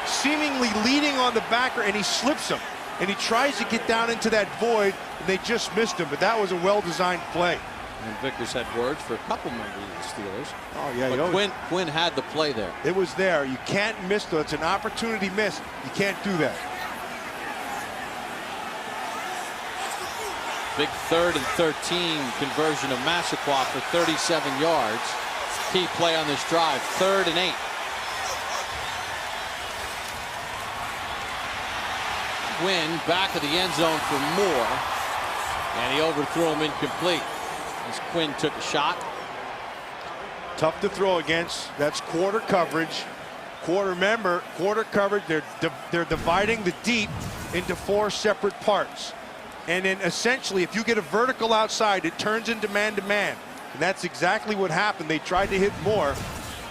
seemingly leading on the backer, and he slips him. And he tries to get down into that void, and they just missed him. But that was a well-designed play. And Vickers had words for a couple members of the Steelers. Oh, yeah. But Quinn had the play there. It was there. You can't miss, though. It's an opportunity miss. You can't do that. Big 3rd and 13 conversion of Massaquoi for 37 yards. key play on this drive. 3rd and 8. Wynn back of the end zone for Moore, and he overthrew him incomplete as Quinn took a shot. Tough to throw against. That's quarter coverage. Remember, quarter coverage, they're dividing the deep into 4 separate parts. And then essentially, if you get a vertical outside, it turns into man-to-man. And that's exactly what happened. They tried to hit Moore.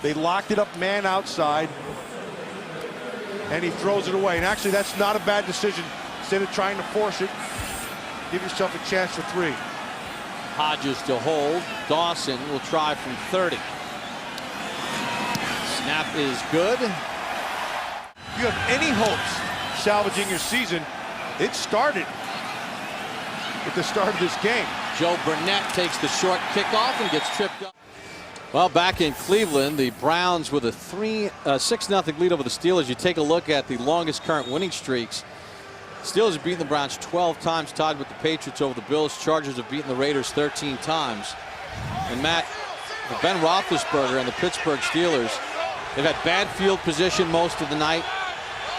They locked it up man outside. And he throws it away. And actually, that's not a bad decision. Instead of trying to force it, give yourself a chance for 3. Hodges to hold. Dawson will try from 30. Snap is good. If you have any hopes salvaging your season, it started at the start of this game. Joe Burnett takes the short kickoff and gets tripped up. Well, back in Cleveland, the Browns with a 6-0 lead over the Steelers. You take a look at the longest current winning streaks. Steelers have beaten the Browns 12 times, tied with the Patriots over the Bills. Chargers have beaten the Raiders 13 times. And Matt, Ben Roethlisberger and the Pittsburgh Steelers, they've had bad field position most of the night.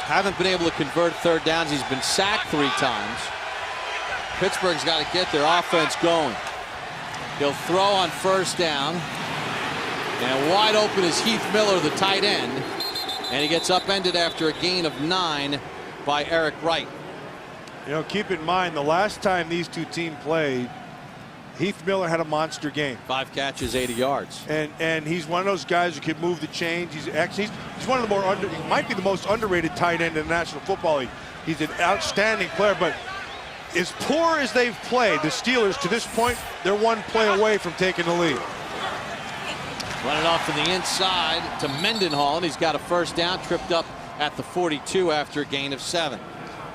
Haven't been able to convert 3rd downs. He's been sacked 3 times. Pittsburgh's got to get their offense going. He'll throw on 1st down. And wide open is Heath Miller, the tight end. And he gets upended after a gain of 9 by Eric Wright. You know, keep in mind, the last time these two teams played, Heath Miller had a monster game. 5 catches, 80 yards. And he's one of those guys who can move the chains. He's one of the more he might be the most underrated tight end in the National Football League. He's an outstanding player, but as poor as they've played, the Steelers to this point, they're 1 play away from taking the lead. Run it off from the inside to Mendenhall, and he's got a 1st down, tripped up at the 42 after a gain of 7.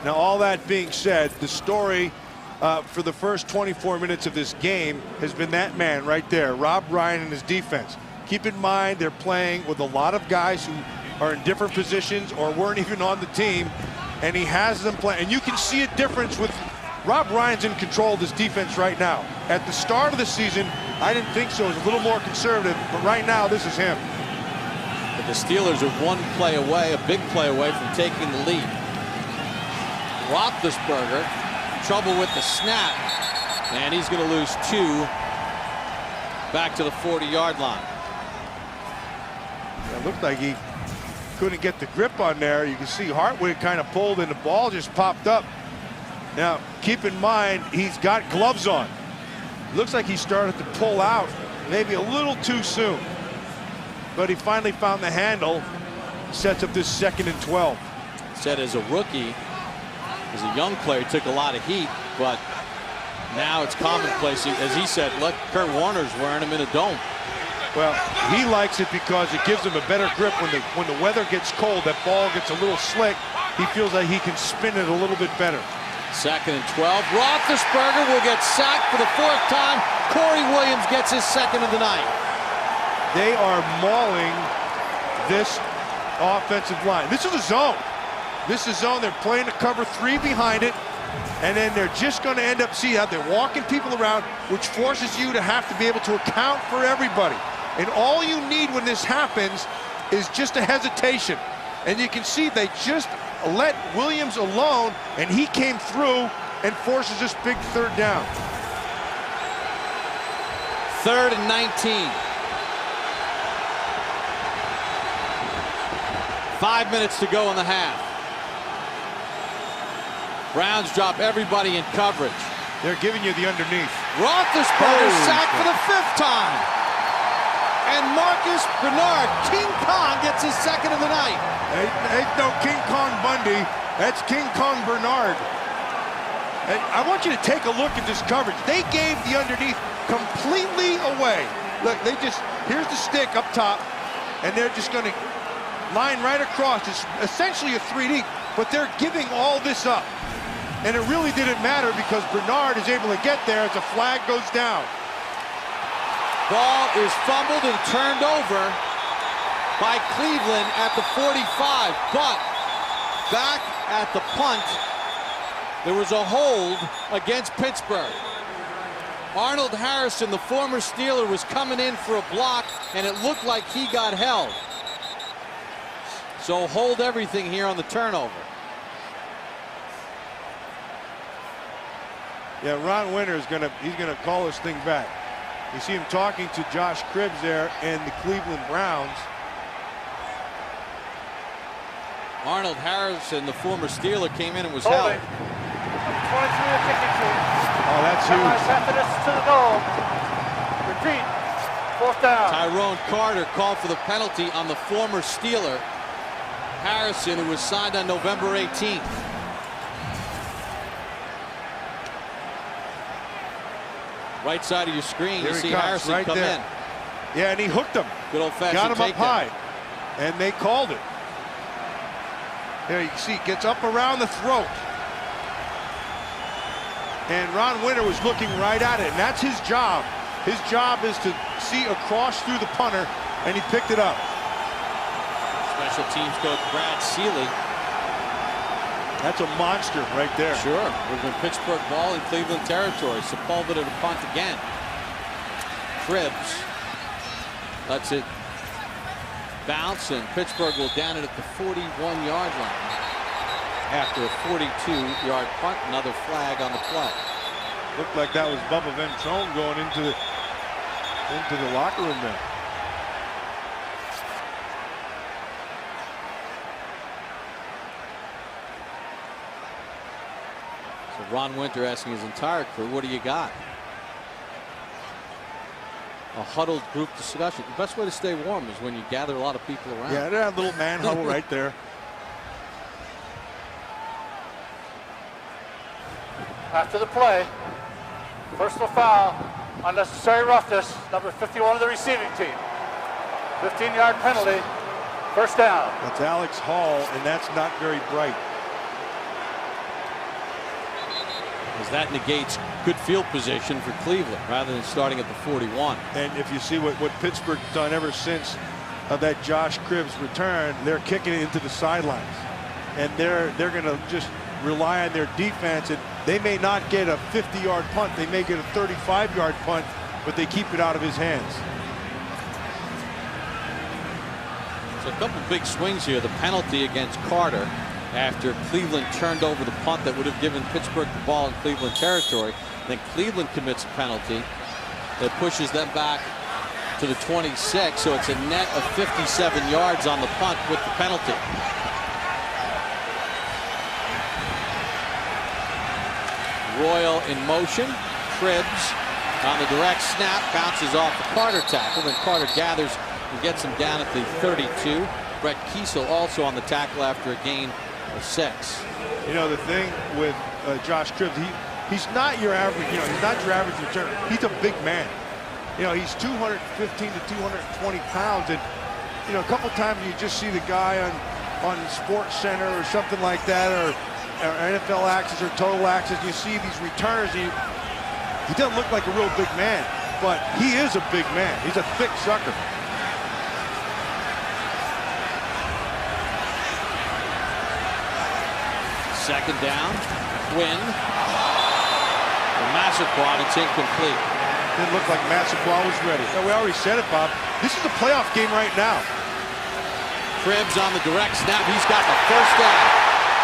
Now, all that being said, the story for the first 24 minutes of this game has been that man right there, Rob Ryan and his defense. Keep in mind, they're playing with a lot of guys who are in different positions or weren't even on the team, and he has them playing. And you can see a difference with Rob Ryan's in control of this defense right now. At the start of the season, I didn't think so. It was a little more conservative, but right now, this is him. But the Steelers are 1 play away, a big play away from taking the lead. Roethlisberger, trouble with the snap, and he's going to lose 2 back to the 40-yard line. It looked like he couldn't get the grip on there. You can see Hartwig kind of pulled and the ball just popped up. Now, keep in mind, he's got gloves on. Looks like he started to pull out maybe a little too soon. But he finally found the handle, sets up this 2nd and 12. Said as a rookie, as a young player, he took a lot of heat, but now it's commonplace. As he said, look, Kurt Warner's wearing him in a dome. Well, he likes it because it gives him a better grip when the weather gets cold, that ball gets a little slick. He feels like he can spin it a little bit better. 2nd and 12. Roethlisberger will get sacked for the 4th time. Corey Williams gets his 2nd of the night. They are mauling this offensive line. This is a zone. This is zone. They're playing to cover 3 behind it. And then they're just going to end up, see how they're walking people around, which forces you to have to be able to account for everybody. And all you need when this happens is just a hesitation. And you can see they just let Williams alone, and he came through and forces this big 3rd down. 3rd and 19. 5 minutes to go in the half. Browns drop everybody in coverage. They're giving you the underneath. Roethlisberger sacked for the 5th time. And Marcus Bernard, King Kong, gets his 2nd of the night. Ain't no King Kong Bundy. That's King Kong Bernard. I want you to take a look at this coverage. They gave the underneath completely away. Look, here's the stick up top, and they're just going to line right across. It's essentially a 3D, but they're giving all this up. And it really didn't matter because Bernard is able to get there as the flag goes down. Ball is fumbled and turned over by Cleveland at the 45, but back at the punt, there was a hold against Pittsburgh. Arnold Harrison, the former Steeler, was coming in for a block, and it looked like he got held. So hold everything here on the turnover. Yeah, Ron Winter is he's gonna call this thing back. You see him talking to Josh Cribbs there and the Cleveland Browns. Arnold Harrison, the former Steeler, came in and was Holding. held. Number 23, the kicking team. Oh, that's huge. After this to the goal. Repeat. 4th down. Tyrone Carter called for the penalty on the former Steeler, Harrison, who was signed on November 18th. Right side of your screen, Here you he see comes, Harrison right come there. in. Yeah, and he hooked him. Good old-fashioned Got him up takedown. high. And they called it. There you see, gets up around the throat. And Ron Winter was looking right at it, and that's his job. His job is to see across through the punter, and he picked it up. Special teams coach Brad Seeley. That's a monster right there. Sure. It was a Pittsburgh ball in Cleveland territory. Sepulveda to punt again. Cribbs. That's it. Bounce, and Pittsburgh will down it at the 41-yard line. After a 42-yard punt, another flag on the play. Looked like that was Bubba Ventrone going into the locker room there. So Ron Winter asking his entire crew, what do you got? A huddled group discussion. The best way to stay warm is when you gather a lot of people around. Yeah, that little man huddle right there. After the play, personal foul, unnecessary roughness, number 51 of the receiving team. 15-yard penalty, 1st down. That's Alex Hall, and that's not very bright. As that negates good field position for Cleveland rather than starting at the 41. And if you see what Pittsburgh's done ever since that Josh Cribbs return, they're kicking it into the sidelines. And they're going to just rely on their defense. And they may not get a 50-yard punt. They may get a 35-yard punt, but they keep it out of his hands. So a couple big swings here. The penalty against Carter after Cleveland turned over the punt that would have given Pittsburgh the ball in Cleveland territory. Then Cleveland commits a penalty that pushes them back to the 26. So it's a net of 57 yards on the punt with the penalty. Royal in motion. Cribbs on the direct snap, bounces off the Carter tackle. Then Carter gathers and gets him down at the 32. Brett Kiesel also on the tackle after a gain of 6. You know, the thing with Josh Cribbs, he's not your average, he's not your average returner. He's a big man. He's 215 to 220 pounds. And, a couple times you just see the guy on Sports Center or something like that, or NFL Access or Total Access. You see these returners. He doesn't look like a real big man, but he is a big man. He's a thick sucker. Second down. Quinn. Massaquoi, it's incomplete. Didn't look like Massaquoi was ready. No, we already said it, Bob. This is a playoff game right now. Cribbs on the direct snap. He's got the 1st down.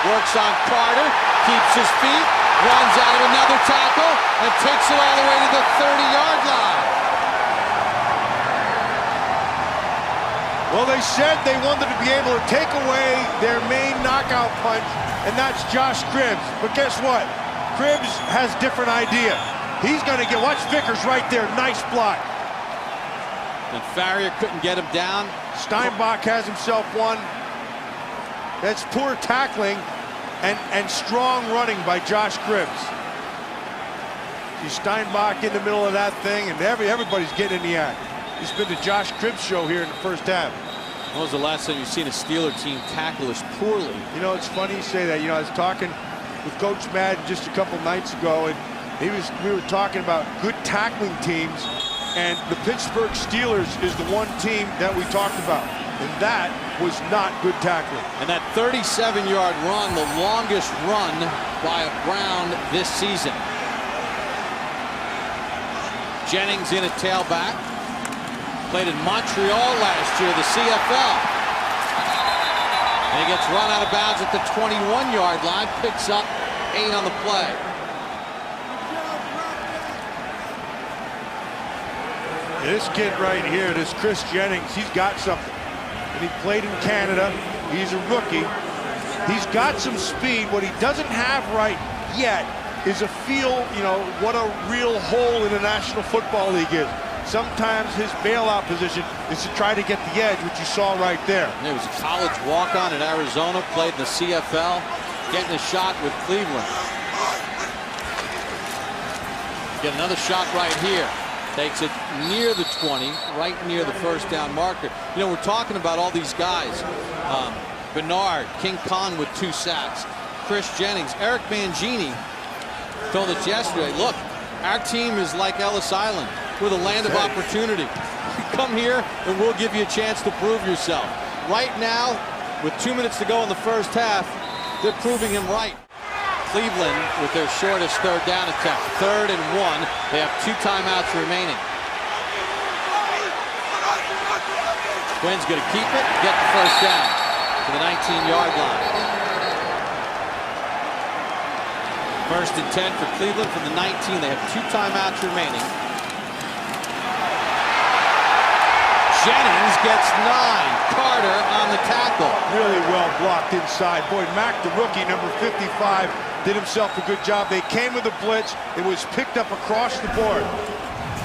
Works on Carter. Keeps his feet. Runs out of another tackle. And takes it all the way to the 30-yard line. Well, they said they wanted to be able to take away their main knockout punch, and that's Josh Cribbs. But guess what? Cribbs has a different idea. He's going to watch Vickers right there. Nice block. And Farrier couldn't get him down. Steinbach has himself one. That's poor tackling and strong running by Josh Cribbs. See Steinbach in the middle of that thing, and everybody's getting in the act. It's been the Josh Cribbs show here in the first half. When was the last time you've seen a Steeler team tackle as poorly? It's funny you say that. I was talking with Coach Madden just a couple nights ago, and we were talking about good tackling teams, and the Pittsburgh Steelers is the one team that we talked about, and that was not good tackling. And that 37-yard run, the longest run by a Brown this season. Jennings in at tailback. Played in Montreal last year, the CFL. And he gets run out of bounds at the 21-yard line. Picks up 8 on the play. This kid right here, this Chris Jennings, he's got something. And he played in Canada. He's a rookie. He's got some speed. What he doesn't have right yet is a feel, what a real hole in the National Football League is. Sometimes his bailout position is to try to get the edge, which you saw right there. He was a college walk-on at Arizona, played in the CFL, getting a shot with Cleveland. Get another shot right here. Takes it near the 20, right near the first down marker. We're talking about all these guys. Bernard, King Kong with 2 sacks. Chris Jennings, Eric Mangini told us yesterday, look, our team is like Ellis Island. We're the land of opportunity. Come here and we'll give you a chance to prove yourself. Right now, with 2 minutes to go in the first half, they're proving him right. Cleveland with their shortest third down attempt. 3rd and 1. They have 2 timeouts remaining. Twins going to keep it, get the first down to the 19-yard line. 1st and 10 for Cleveland from the 19. They have 2 timeouts remaining. Jennings gets 9. Carter on the tackle. Really well blocked inside. Boy, Mack, the rookie, number 55, did himself a good job. They came with a blitz. It was picked up across the board.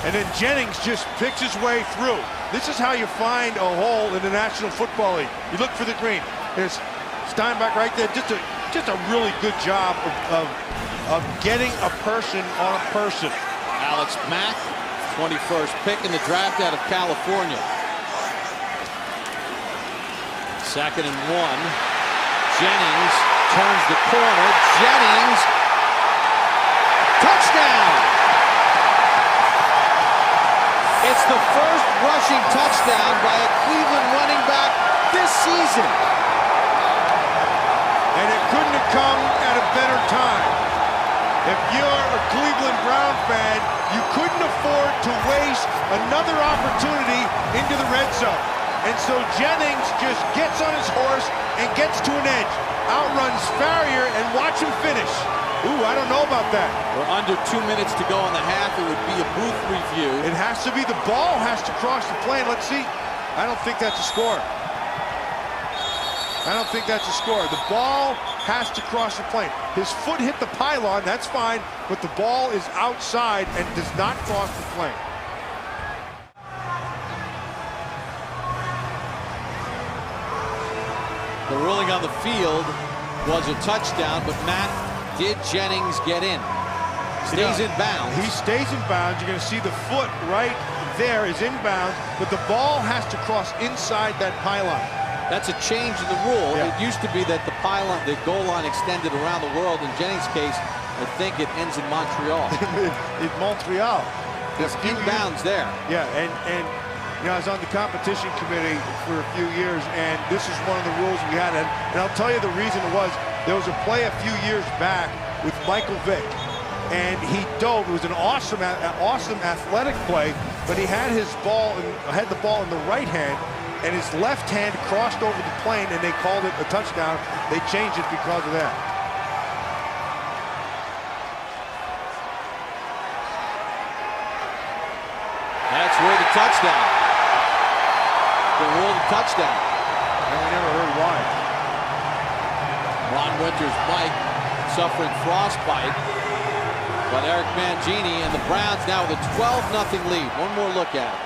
And then Jennings just picks his way through. This is how you find a hole in the National Football League. You look for the green. There's Steinbach right there. Just a really good job of getting a person on a person. Alex Mack, 21st pick in the draft out of California. 2nd and 1. Jennings turns the corner. Jennings, touchdown! It's the first rushing touchdown by a Cleveland running back this season. And it couldn't have come at a better time. If you're a Cleveland Brown fan, you couldn't afford to waste another opportunity into the red zone. And so Jennings just gets on his horse and gets to an edge. Outruns Farrier and watch him finish. Ooh, I don't know about that. We're under 2 minutes to go in the half. It would be a booth review. It has to be. The ball has to cross the plane. Let's see. I don't think that's a score. I don't think that's a score. The ball has to cross the plane. His foot hit the pylon, that's fine, but the ball is outside and does not cross the plane. The ruling on the field was a touchdown, but Matt, did Jennings get in? Stays in bounds. He stays in bounds. You're going to see the foot right there is in bounds, but the ball has to cross inside that pylon. That's a change in the rule. Yeah. It used to be that the pylon, the goal line extended around the world. In Jennings' case, I think it ends in Montreal. In Montreal. It's in bounds there. Yeah, and I was on the competition committee for a few years, and this is one of the rules we had. And I'll tell you the reason it was. There was a play a few years back with Michael Vick, and he dove. It was an awesome athletic play, but he had the ball in the right hand, and his left hand crossed over the plane, and they called it a touchdown. They changed it because of that. That's where the touchdown. They ruled a touchdown. And we never heard why. Ron Winters, Mike, suffering frostbite. But Eric Mangini and the Browns now with a 12-0 lead. One more look at it.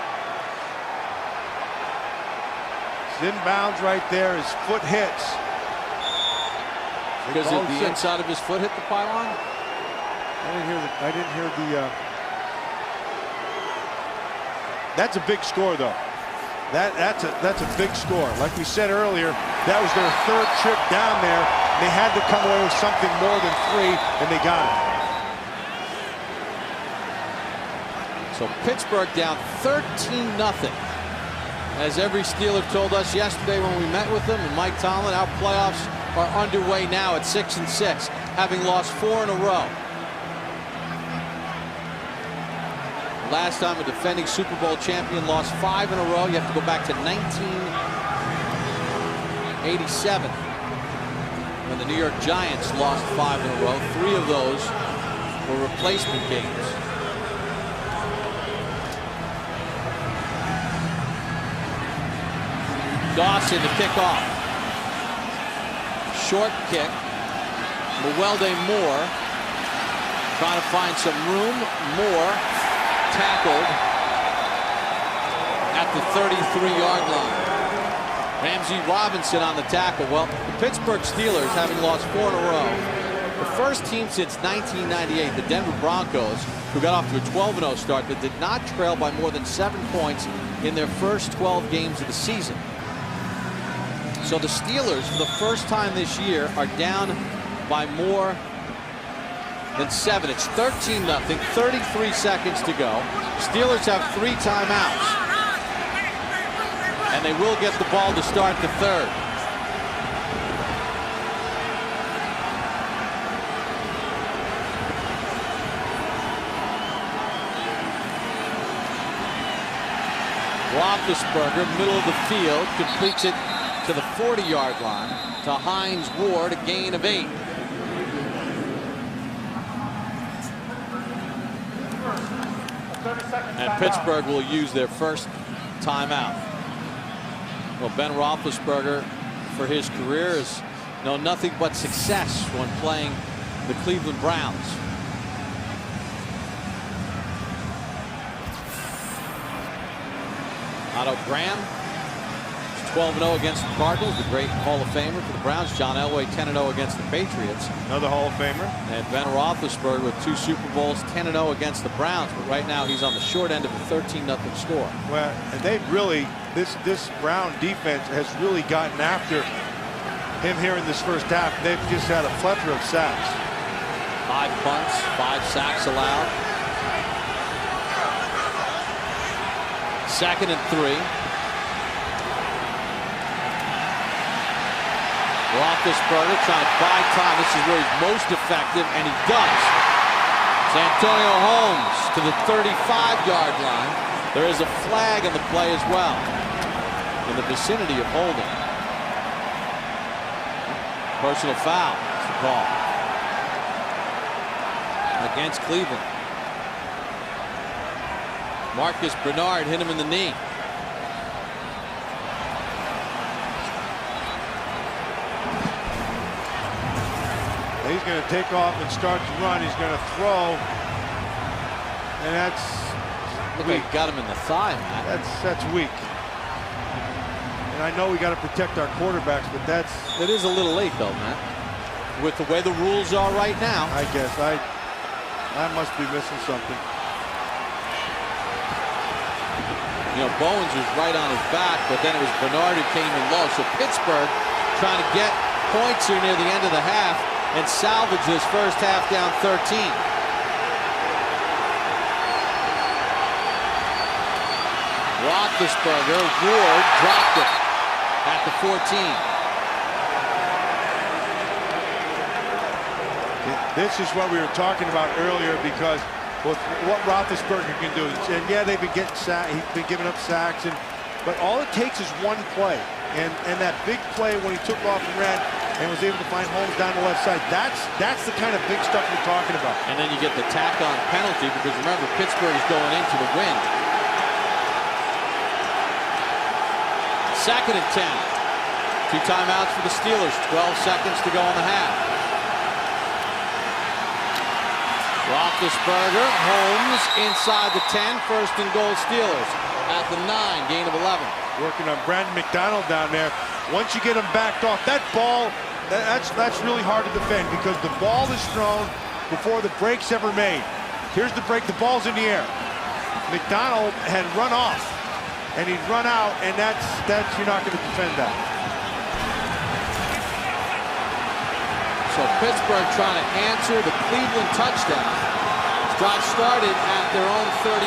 It's in bounds right there. His foot hits. Because the inside of his foot hit the pylon? I didn't hear the. That's a big score, though. That's a big score. Like we said earlier, that was their 3rd trip down there. They had to come away with something more than 3, and they got it. So Pittsburgh down 13-0. As every Steeler told us yesterday when we met with them, and Mike Tomlin, our playoffs are underway now at 6-6, having lost 4 in a row. Last time a defending Super Bowl champion lost 5 in a row. You have to go back to 1987 when the New York Giants lost 5 in a row. 3 of those were replacement games. Dawson to kick off. Short kick. Mewelde Moore trying to find some room. Moore tackled at the 33-yard line. Ramsey Robinson on the tackle. Well, the Pittsburgh Steelers, having lost 4 in a row, the first team since 1998, the Denver Broncos, who got off to a 12-0 start, that did not trail by more than 7 points in their first 12 games of the season. So the Steelers, for the first time this year, are down by more than 7. It's 13-0, 33 seconds to go. Steelers have 3 timeouts. And they will get the ball to start the third. Roethlisberger, middle of the field, completes it to the 40-yard line to Hines Ward, a gain of 8. And Pittsburgh will use their first timeout. Well, Ben Roethlisberger, for his career, has known nothing but success when playing the Cleveland Browns. Otto Graham is 12-0 against the Cardinals, the great Hall of Famer for the Browns. John Elway 10-0 against the Patriots. Another Hall of Famer. And Ben Roethlisberger with 2 Super Bowls, 10-0 against the Browns. But right now he's on the short end of a 13-0 score. Well, and they've really, this Brown defense has really gotten after him here in this first half. They've just had a plethora of sacks. 5 punts, 5 sacks allowed. 2nd and 3. Roethlisberger trying to buy time. This is where he's most effective, and he does. It's Antonio Holmes to the 35-yard line. There is a flag on the play as well, in the vicinity of holding. Personal foul is the call against Cleveland. Marcus Bernard hit him in the knee. He's going to take off and start to run. He's going to throw, and that's Look like he got him in the thigh, Matt. That's weak. And I know we got to protect our quarterbacks, but it is a little late though, Matt. With the way the rules are right now. I guess I must be missing something. You know, Bowens was right on his back, but then it was Bernard who came in low. So Pittsburgh trying to get points here near the end of the half and salvage this first half down 13. Roethlisberger, Ward dropped it at the 14. This is what we were talking about earlier, because with what Roethlisberger can do. And yeah, they've been getting he's been giving up sacks, but all it takes is one play. And that big play when he took off and ran and was able to find Holmes down the left side, that's the kind of big stuff we're talking about. And then you get the tack-on penalty, because remember, Pittsburgh is going into the win. 2nd and 10. 2 timeouts for the Steelers. 12 seconds to go in the half. Roethlisberger, Holmes inside the 10. 1st and goal Steelers at the 9. Gain of 11. Working on Brandon McDonald down there. Once you get him backed off, that ball, that's really hard to defend, because the ball is thrown before the break's ever made. Here's the break. The ball's in the air. McDonald had run off, and he'd run out, and that's you're not going to defend that. So Pittsburgh trying to answer the Cleveland touchdown. Drive started at their own 33.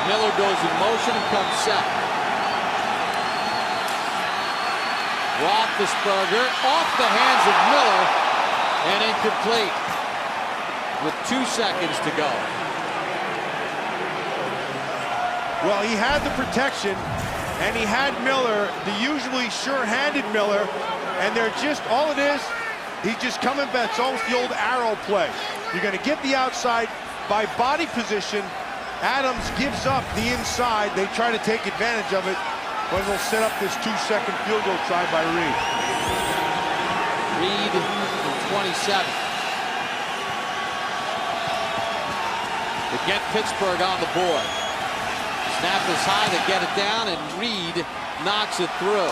Miller goes in motion and comes set. Roethlisberger off the hands of Miller and incomplete. with 2 seconds to go. Well, he had the protection, and he had Miller, the usually sure-handed Miller, and they're just, all it is, he's just coming back. It's almost the old arrow play. You're going to get the outside by body position. Adams gives up the inside. They try to take advantage of it, but they'll set up this 2-second field goal try by Reed. Reed from 27. To get Pittsburgh on the board. Snap is high, they get it down, and Reed knocks it through.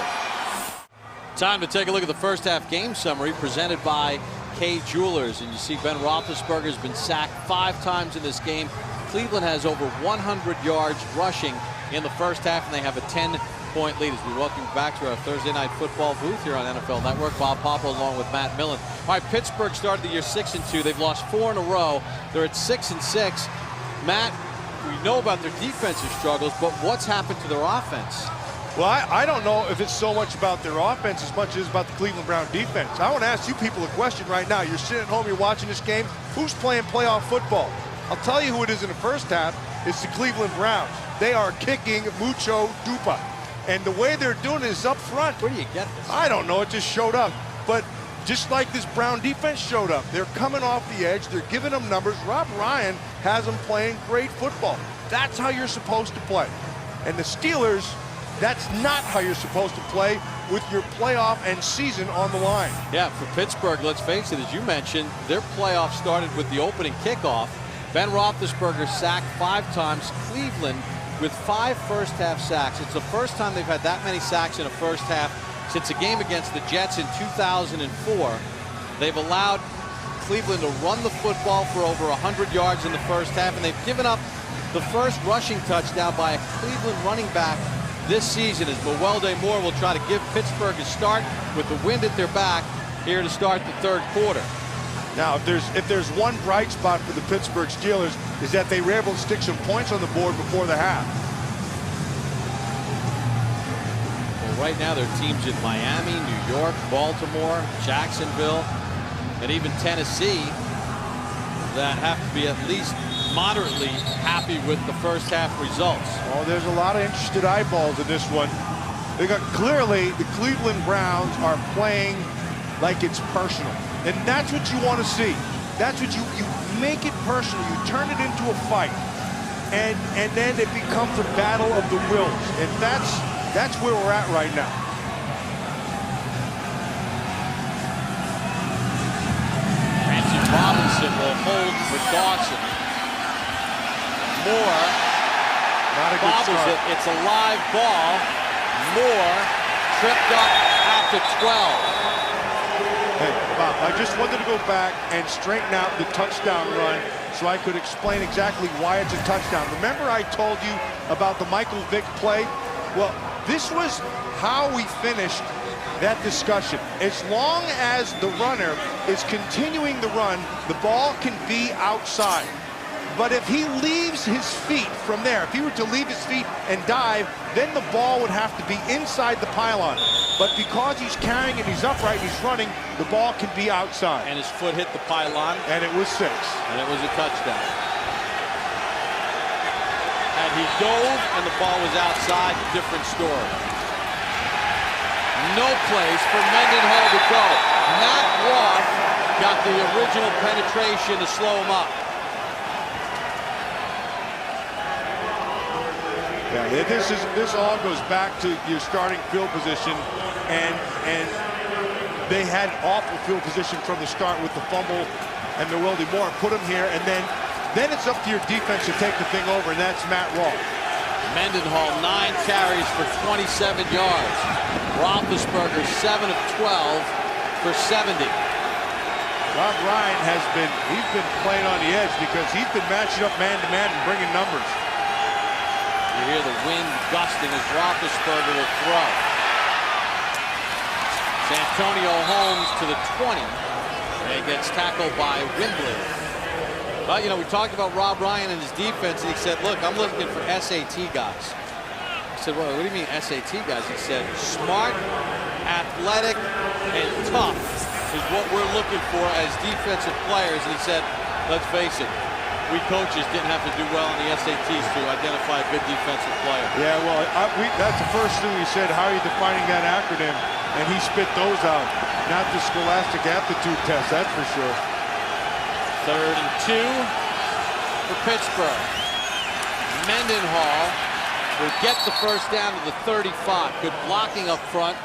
Time to take a look at the first half game summary presented by Kay Jewelers. And you see Ben Roethlisberger has been sacked 5 times in this game. Cleveland has over 100 yards rushing in the first half, and they have a 10-point lead. As we welcome you back to our Thursday Night Football booth here on NFL Network. Bob Papa along with Matt Millen. All right, Pittsburgh started the year 6-2. They've lost 4 in a row. They're at 6-6. Matt, we know about their defensive struggles, but what's happened to their offense? Well, I don't know if it's so much about their offense as much as it's about the Cleveland Brown defense. I want to ask you people a question right now. You're sitting at home, you're watching this game. Who's playing playoff football? I'll tell you who it is in the first half. It's the Cleveland Browns. They are kicking mucho dupa. And the way they're doing it is up front. Where do you get this? I don't know. It just showed up. But just like this Brown defense showed up, they're coming off the edge. They're giving them numbers. Rob Ryan has them playing great football. That's how you're supposed to play. And the Steelers, that's not how you're supposed to play with your playoff and season on the line. Yeah, for Pittsburgh, let's face it, as you mentioned, their playoff started with the opening kickoff. Ben Roethlisberger sacked 5 times. Cleveland with 5 first-half sacks. It's the first time they've had that many sacks in a first half since a game against the Jets in 2004. They've allowed Cleveland to run the football for over 100 yards in the first half, and they've given up the first rushing touchdown by a Cleveland running back this season, as Mewelde Moore will try to give Pittsburgh a start with the wind at their back here to start the third quarter. Now, if there's one bright spot for the Pittsburgh Steelers, is that they were able to stick some points on the board before the half. Well, right now there are teams in Miami, New York, Baltimore, Jacksonville, and even Tennessee that have to be at least moderately happy with the first half results. Oh, there's a lot of interested eyeballs in this one. They got clearly the Cleveland Browns are playing like it's personal. And that's what you want to see. That's what you make it personal. You turn it into a fight. And then it becomes a battle of the wills. And that's where we're at right now. Ramsey Robinson will hold for Dawson. Moore Not a good bobbles start. it. It's a live ball. Moore tripped up after 12. Hey, Bob, I just wanted to go back and straighten out the touchdown run so I could explain exactly why it's a touchdown. Remember I told you about the Michael Vick play? Well, this was how we finished that discussion. As long as the runner is continuing the run, the ball can be outside. But if he leaves his feet from there, if he were to leave his feet and dive, then the ball would have to be inside the pylon. But because he's carrying and he's upright and he's running, the ball can be outside. And his foot hit the pylon. And it was 6. And it was a touchdown. And he dove and the ball was outside, different story. No place for Mendenhall to go. Matt Roth got the original penetration to slow him up. Yeah, this all goes back to your starting field position, and they had awful field position from the start with the fumble and Mewelde Moore. Put him here, and then it's up to your defense to take the thing over, and that's Matt Roth. Mendenhall 9 carries for 27 yards. Roethlisberger 7 of 12 for 70. Rob Ryan he's been playing on the edge because he's been matching up man-to-man and bringing numbers. You hear the wind gusting as Roethlisberger will throw. Santonio Holmes to the 20. And gets tackled by Windley. But, you know, we talked about Rob Ryan and his defense, and he said, look, I'm looking for SAT guys. I said, well, what do you mean SAT guys? He said, smart, athletic, and tough is what we're looking for as defensive players. And he said, let's face it, we coaches didn't have to do well in the SATs to identify a good defensive player. Yeah, well, that's the first thing we said. How are you defining that acronym? And he spit those out. Not the Scholastic Aptitude Test, that's for sure. 3rd and 2 for Pittsburgh. Mendenhall will get the first down to the 35. Good blocking up front.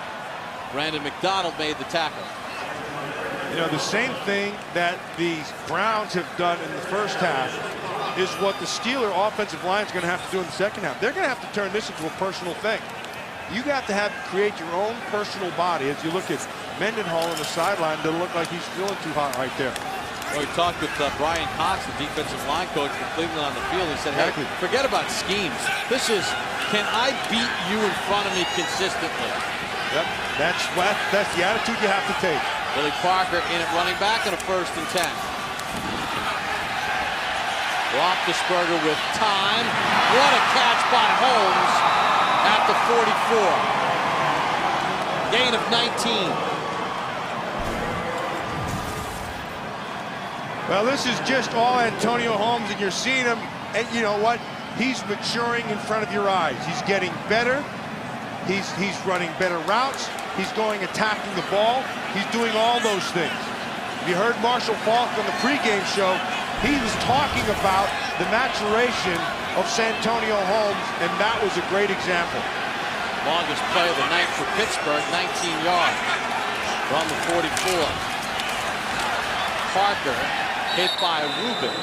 Brandon McDonald made the tackle. You know, the same thing that the Browns have done in the first half is what the Steeler offensive line is going to have to do in the second half. They're going to have to turn this into a personal thing. You got to create your own personal body. As you look at Mendenhall on the sideline, it doesn't look like he's feeling too hot right there. Well, we talked with Brian Cox, the defensive line coach for Cleveland, on the field. He said, hey, forget about schemes. This is, can I beat you in front of me consistently? Yep, that's the attitude you have to take. Billy Parker in at running back on a 1st and 10. Roethlisberger with time. What a catch by Holmes at the 44. Gain of 19. Well, this is just all Antonio Holmes, and you're seeing him, and you know what? He's maturing in front of your eyes. He's getting better. He's running better routes. He's going attacking the ball. He's doing all those things. You heard Marshall Faulk on the pregame show. He was talking about the maturation of Santonio Holmes, and that was a great example. Longest play of the night for Pittsburgh, 19 yards from the 44. Parker hit by Rubin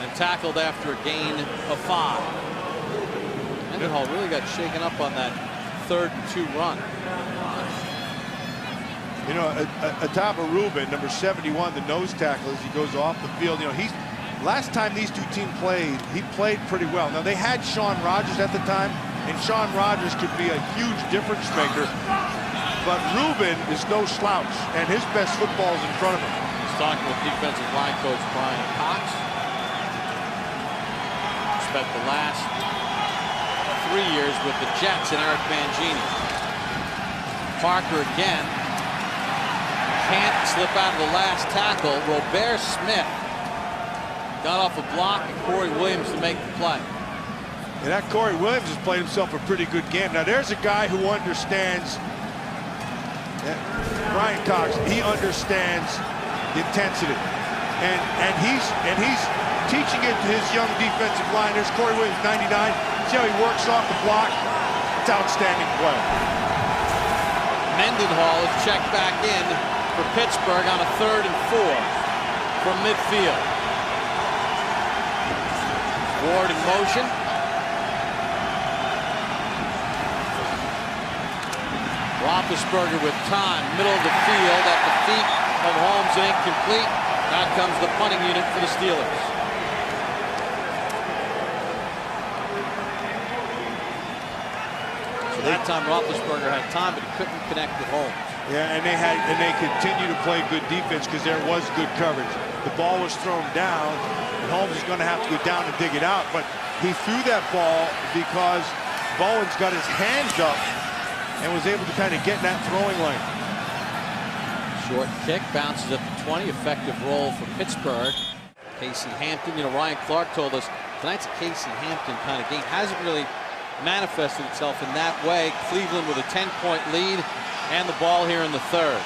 and tackled after a gain of 5. Mendenhall really got shaken up on that 3rd and 2 run. You know, Ataba Rubin, number 71, the nose tackle, as he goes off the field. You know, last time these two teams played, he played pretty well. Now, they had Shaun Rogers at the time, and Shaun Rogers could be a huge difference maker. But Rubin is no slouch, and his best football is in front of him. He's talking with defensive line coach Brian Cox. Spent the last 3 years with the Jets and Eric Mangini. Parker again. Can't slip out of the last tackle. Robert Smith got off a block, and Corey Williams to make the play. And that Corey Williams has played himself a pretty good game. Now there's a guy who understands, Brian Cox, he understands the intensity. And he's teaching it to his young defensive line. There's Corey Williams, 99. See how he works off the block? It's outstanding play. Mendenhall is checked back in for Pittsburgh on a 3rd and 4 from midfield. Ward in motion. Roethlisberger with time, middle of the field at the feet of Holmes, and incomplete. Out comes the punting unit for the Steelers. So that time Roethlisberger had time, but he couldn't connect with Holmes. Yeah, and they continue to play good defense because there was good coverage. The ball was thrown down, and Holmes is going to have to go down and dig it out. But he threw that ball because Bowen's got his hands up and was able to kind of get in that throwing lane. Short kick, bounces at the 20. Effective roll for Pittsburgh. Casey Hampton, you know, Ryan Clark told us tonight's a Casey Hampton kind of game. Hasn't really manifested itself in that way. Cleveland with a 10-point lead and the ball here in the 3rd.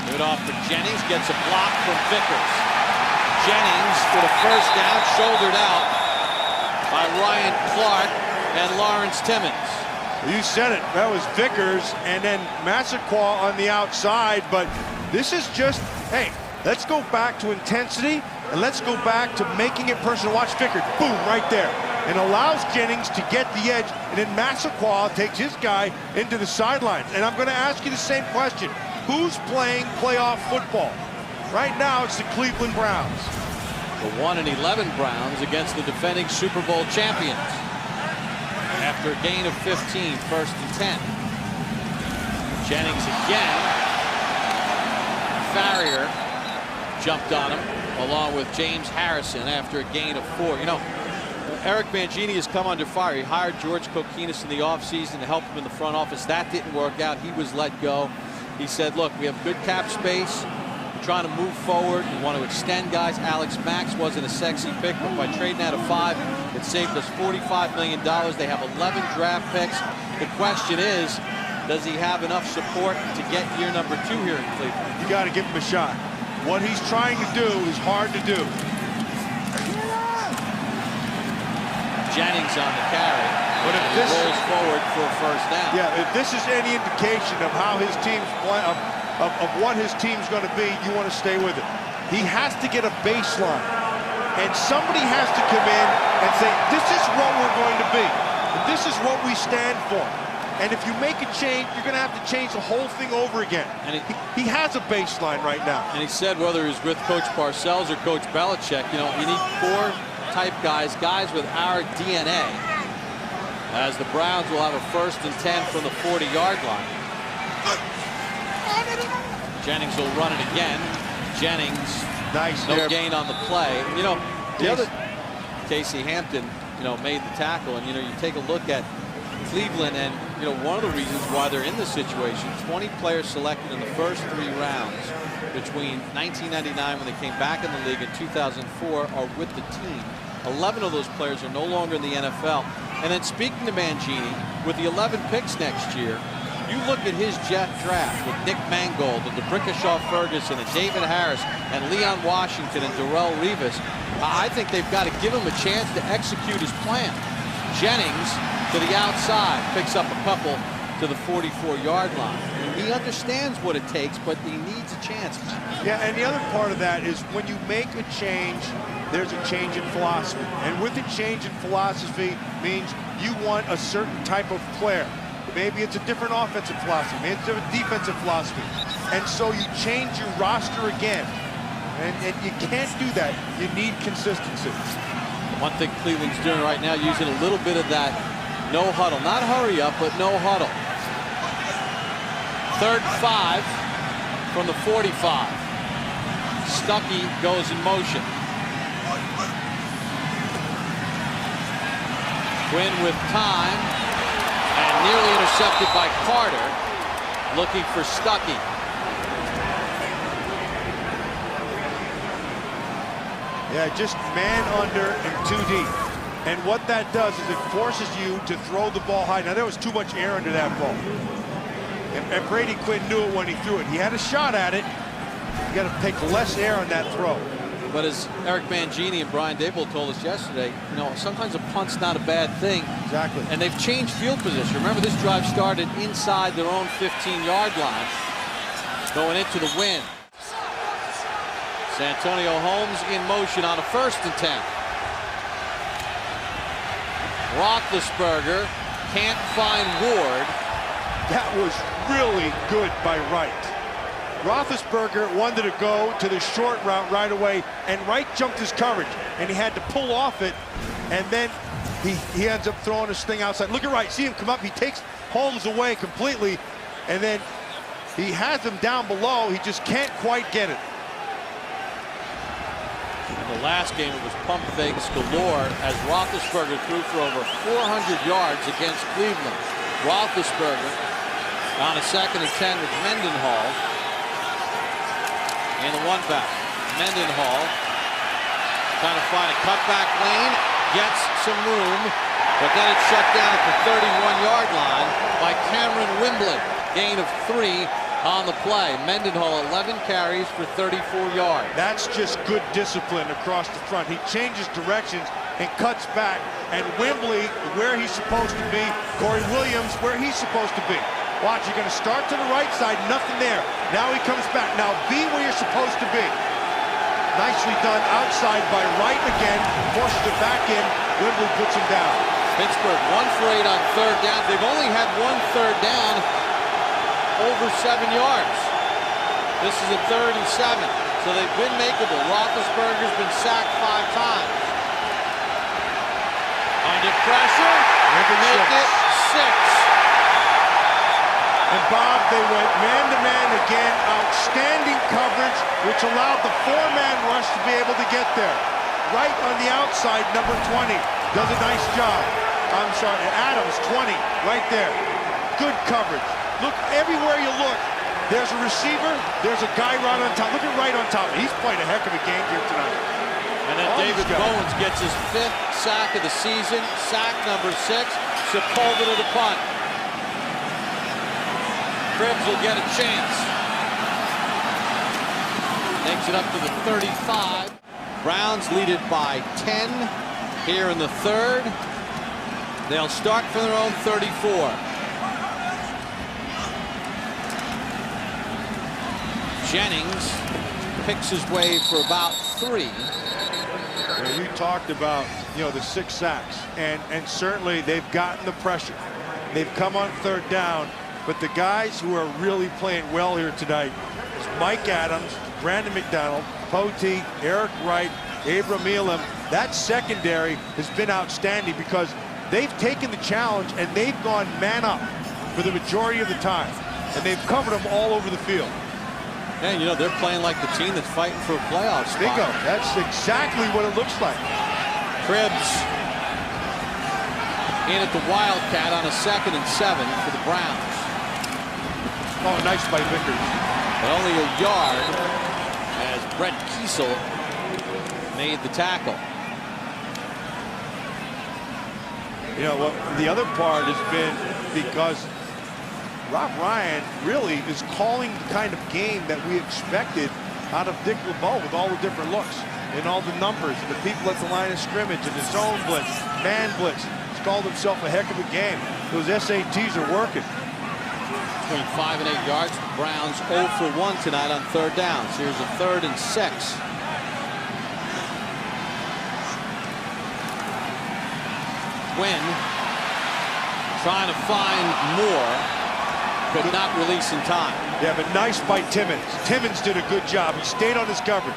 Good off for Jennings, gets a block from Vickers. Jennings with a first down, shouldered out by Ryan Clark and Lawrence Timmons. You said it. That was Vickers and then Massaquoi on the outside. But this is just, hey, let's go back to intensity and let's go back to making it personal. Watch Vickers, boom, right there. And allows Jennings to get the edge. And then Massaquoi takes his guy into the sidelines. And I'm going to ask you the same question. Who's playing playoff football? Right now, it's the Cleveland Browns. The 1-11 Browns against the defending Super Bowl champions. After a gain of 15, 1st and 10. Jennings again. Farrier jumped on him along with James Harrison after a gain of 4. You know, Eric Mangini has come under fire. He hired George Kokinis in the offseason to help him in the front office. That didn't work out. He was let go. He said, look, we have good cap space. We're trying to move forward. We want to extend guys. Alex Max wasn't a sexy pick, but by trading out of 5, it saved us $45 million. They have 11 draft picks. The question is, does he have enough support to get year number 2 here in Cleveland? You got to give him a shot. What he's trying to do is hard to do. Jennings on the carry. But if and this rolls forward for a first down. Yeah, if this is any indication of how his team's play, of what his team's going to be, you want to stay with it. He has to get a baseline, and somebody has to come in and say, this is what we're going to be. This is what we stand for. And if you make a change, you're going to have to change the whole thing over again. And he has a baseline right now. And he said, whether he's with Coach Parcells or Coach Belichick, you know, you need core type guys with our DNA. As the Browns will have a 1st and 10 from the 40-yard line. Jennings will run it again. Jennings, nice, no gain on the play. You know, the other Casey Hampton, you know, made the tackle, and you know, you take a look at Cleveland, and you know, one of the reasons why they're in this situation, 20 players selected in the first 3 rounds between 1999 when they came back in the league and 2004 are with the team. 11 of those players are no longer in the NFL. And then speaking to Mangini, with the 11 picks next year, you look at his draft with Nick Mangold and DeBrickashaw Ferguson and David Harris and Leon Washington and Darrelle Revis. I think they've got to give him a chance to execute his plan. Jennings to the outside, picks up a couple to the 44-yard line. And he understands what it takes, but he needs a chance. Yeah, and the other part of that is when you make a change, there's a change in philosophy. And with a change in philosophy means you want a certain type of player. Maybe it's a different offensive philosophy, maybe it's a different defensive philosophy. And so you change your roster again. And you can't do that. You need consistency. One thing Cleveland's doing right now, using a little bit of that no huddle. Not hurry up, but no huddle. 3rd and 5 from the 45. Stuckey goes in motion. Quinn with time, and nearly intercepted by Carter, looking for Stuckey. Yeah, just man under and 2 deep. And what that does is it forces you to throw the ball high. Now, there was too much air under that ball. And Brady Quinn knew it when he threw it. He had a shot at it. You got to take less air on that throw. But as Eric Mangini and Brian Daboll told us yesterday, you know, sometimes a punt's not a bad thing. Exactly. And they've changed field position. Remember, this drive started inside their own 15-yard line, going into the wind. Santonio Holmes in motion on a 1st and 10. Roethlisberger can't find Ward. That was really good by Wright. Roethlisberger wanted to go to the short route right away, and Wright jumped his coverage, and he had to pull off it, and then he ends up throwing his thing outside. Look at Wright, see him come up, he takes Holmes away completely, and then he has him down below, he just can't quite get it. In the last game, it was pump fakes galore as Roethlisberger threw for over 400 yards against Cleveland. Roethlisberger on a 2nd and 10 with Mendenhall in the 1-back. Mendenhall trying to find a cutback lane, gets some room, but then it's shut down at the 31-yard line by Cameron Wimbley. Gain of 3 on the play. Mendenhall 11 carries for 34 yards. That's just good discipline across the front. He changes directions and cuts back, and Wimbley where he's supposed to be, Corey Williams where he's supposed to be. Watch, you're going to start to the right side, nothing there. Now he comes back. Now be where you're supposed to be. Nicely done outside by Wright again, forces it back in. Wimbley puts him down. Pittsburgh 1 for 8 on 3rd down. They've only had 1 3rd down over 7 yards. This is a 3rd and 7, so they've been makeable. Roethlisberger's been sacked 5 times. Under pressure, make it 6. And Bob, they went man-to-man again, outstanding coverage, which allowed the 4-man rush to be able to get there. Right on the outside, number 20, does a nice job. I'm sorry, Adams, 20, right there. Good coverage. Look, everywhere you look, There's a receiver. There's a guy right on top. Look at right on top. He's playing a heck of a game here tonight. And then All David these guys. Bowens gets his 5th sack of the season. Sack number 6. Sepulveda to punt. Cribbs will get a chance. Takes it up to the 35. Browns lead it by 10 here in the 3rd. They'll start from their own 34. Jennings picks his way for about 3. You talked about, the 6 sacks, and certainly they've gotten the pressure. They've come on 3rd down, but the guys who are really playing well here tonight is Mike Adams, Brandon McDonald, Poteet, Eric Wright, Abram Elam. That secondary has been outstanding because they've taken the challenge and they've gone man up for the majority of the time, and they've covered them all over the field. And they're playing like the team that's fighting for a playoff spot. Bingo. That's exactly what it looks like. Cribbs in at the Wildcat on a 2nd and 7 for the Browns. Oh, nice by Vickers. But only a yard as Brett Kiesel made the tackle. The other part has been because Rob Ryan really is calling the kind of game that we expected out of Dick LeBeau with all the different looks and all the numbers and the people at the line of scrimmage and his zone blitz, man blitz. He's called himself a heck of a game. Those SATs are working. Between 5 and 8 yards, the Browns 0 for 1 tonight on 3rd downs. Here's a 3rd and 6. Quinn trying to find more, but not release in time. Yeah, but nice by Timmons. Timmons did a good job. He stayed on his coverage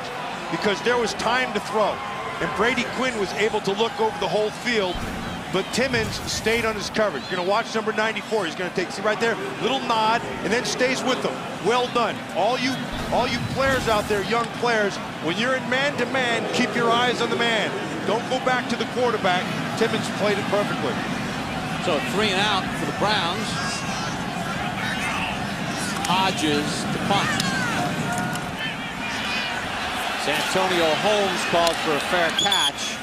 because there was time to throw. And Brady Quinn was able to look over the whole field, but Timmons stayed on his coverage. You're going to watch number 94. He's going to take, see right there, little nod, and then stays with them. Well done. All you players out there, young players, when you're in man-to-man, keep your eyes on the man. Don't go back to the quarterback. Timmons played it perfectly. So 3 and out for the Browns. Hodges to punt. Santonio Holmes called for a fair catch.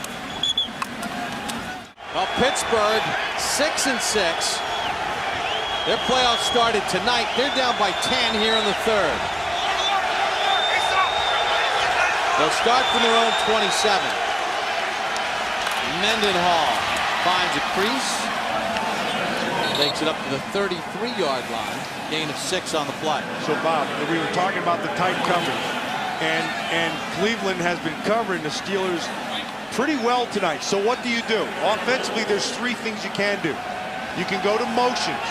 Well, Pittsburgh 6 and 6. Their playoffs started tonight. They're down by 10 here in the 3rd. They'll start from their own 27. Mendenhall finds a crease. Takes it up to the 33-yard line. Gain of 6 on the play. So, Bob, we were talking about the tight coverage. And Cleveland has been covering the Steelers pretty well tonight. So what do? Offensively, there's 3 things you can do. You can go to motions.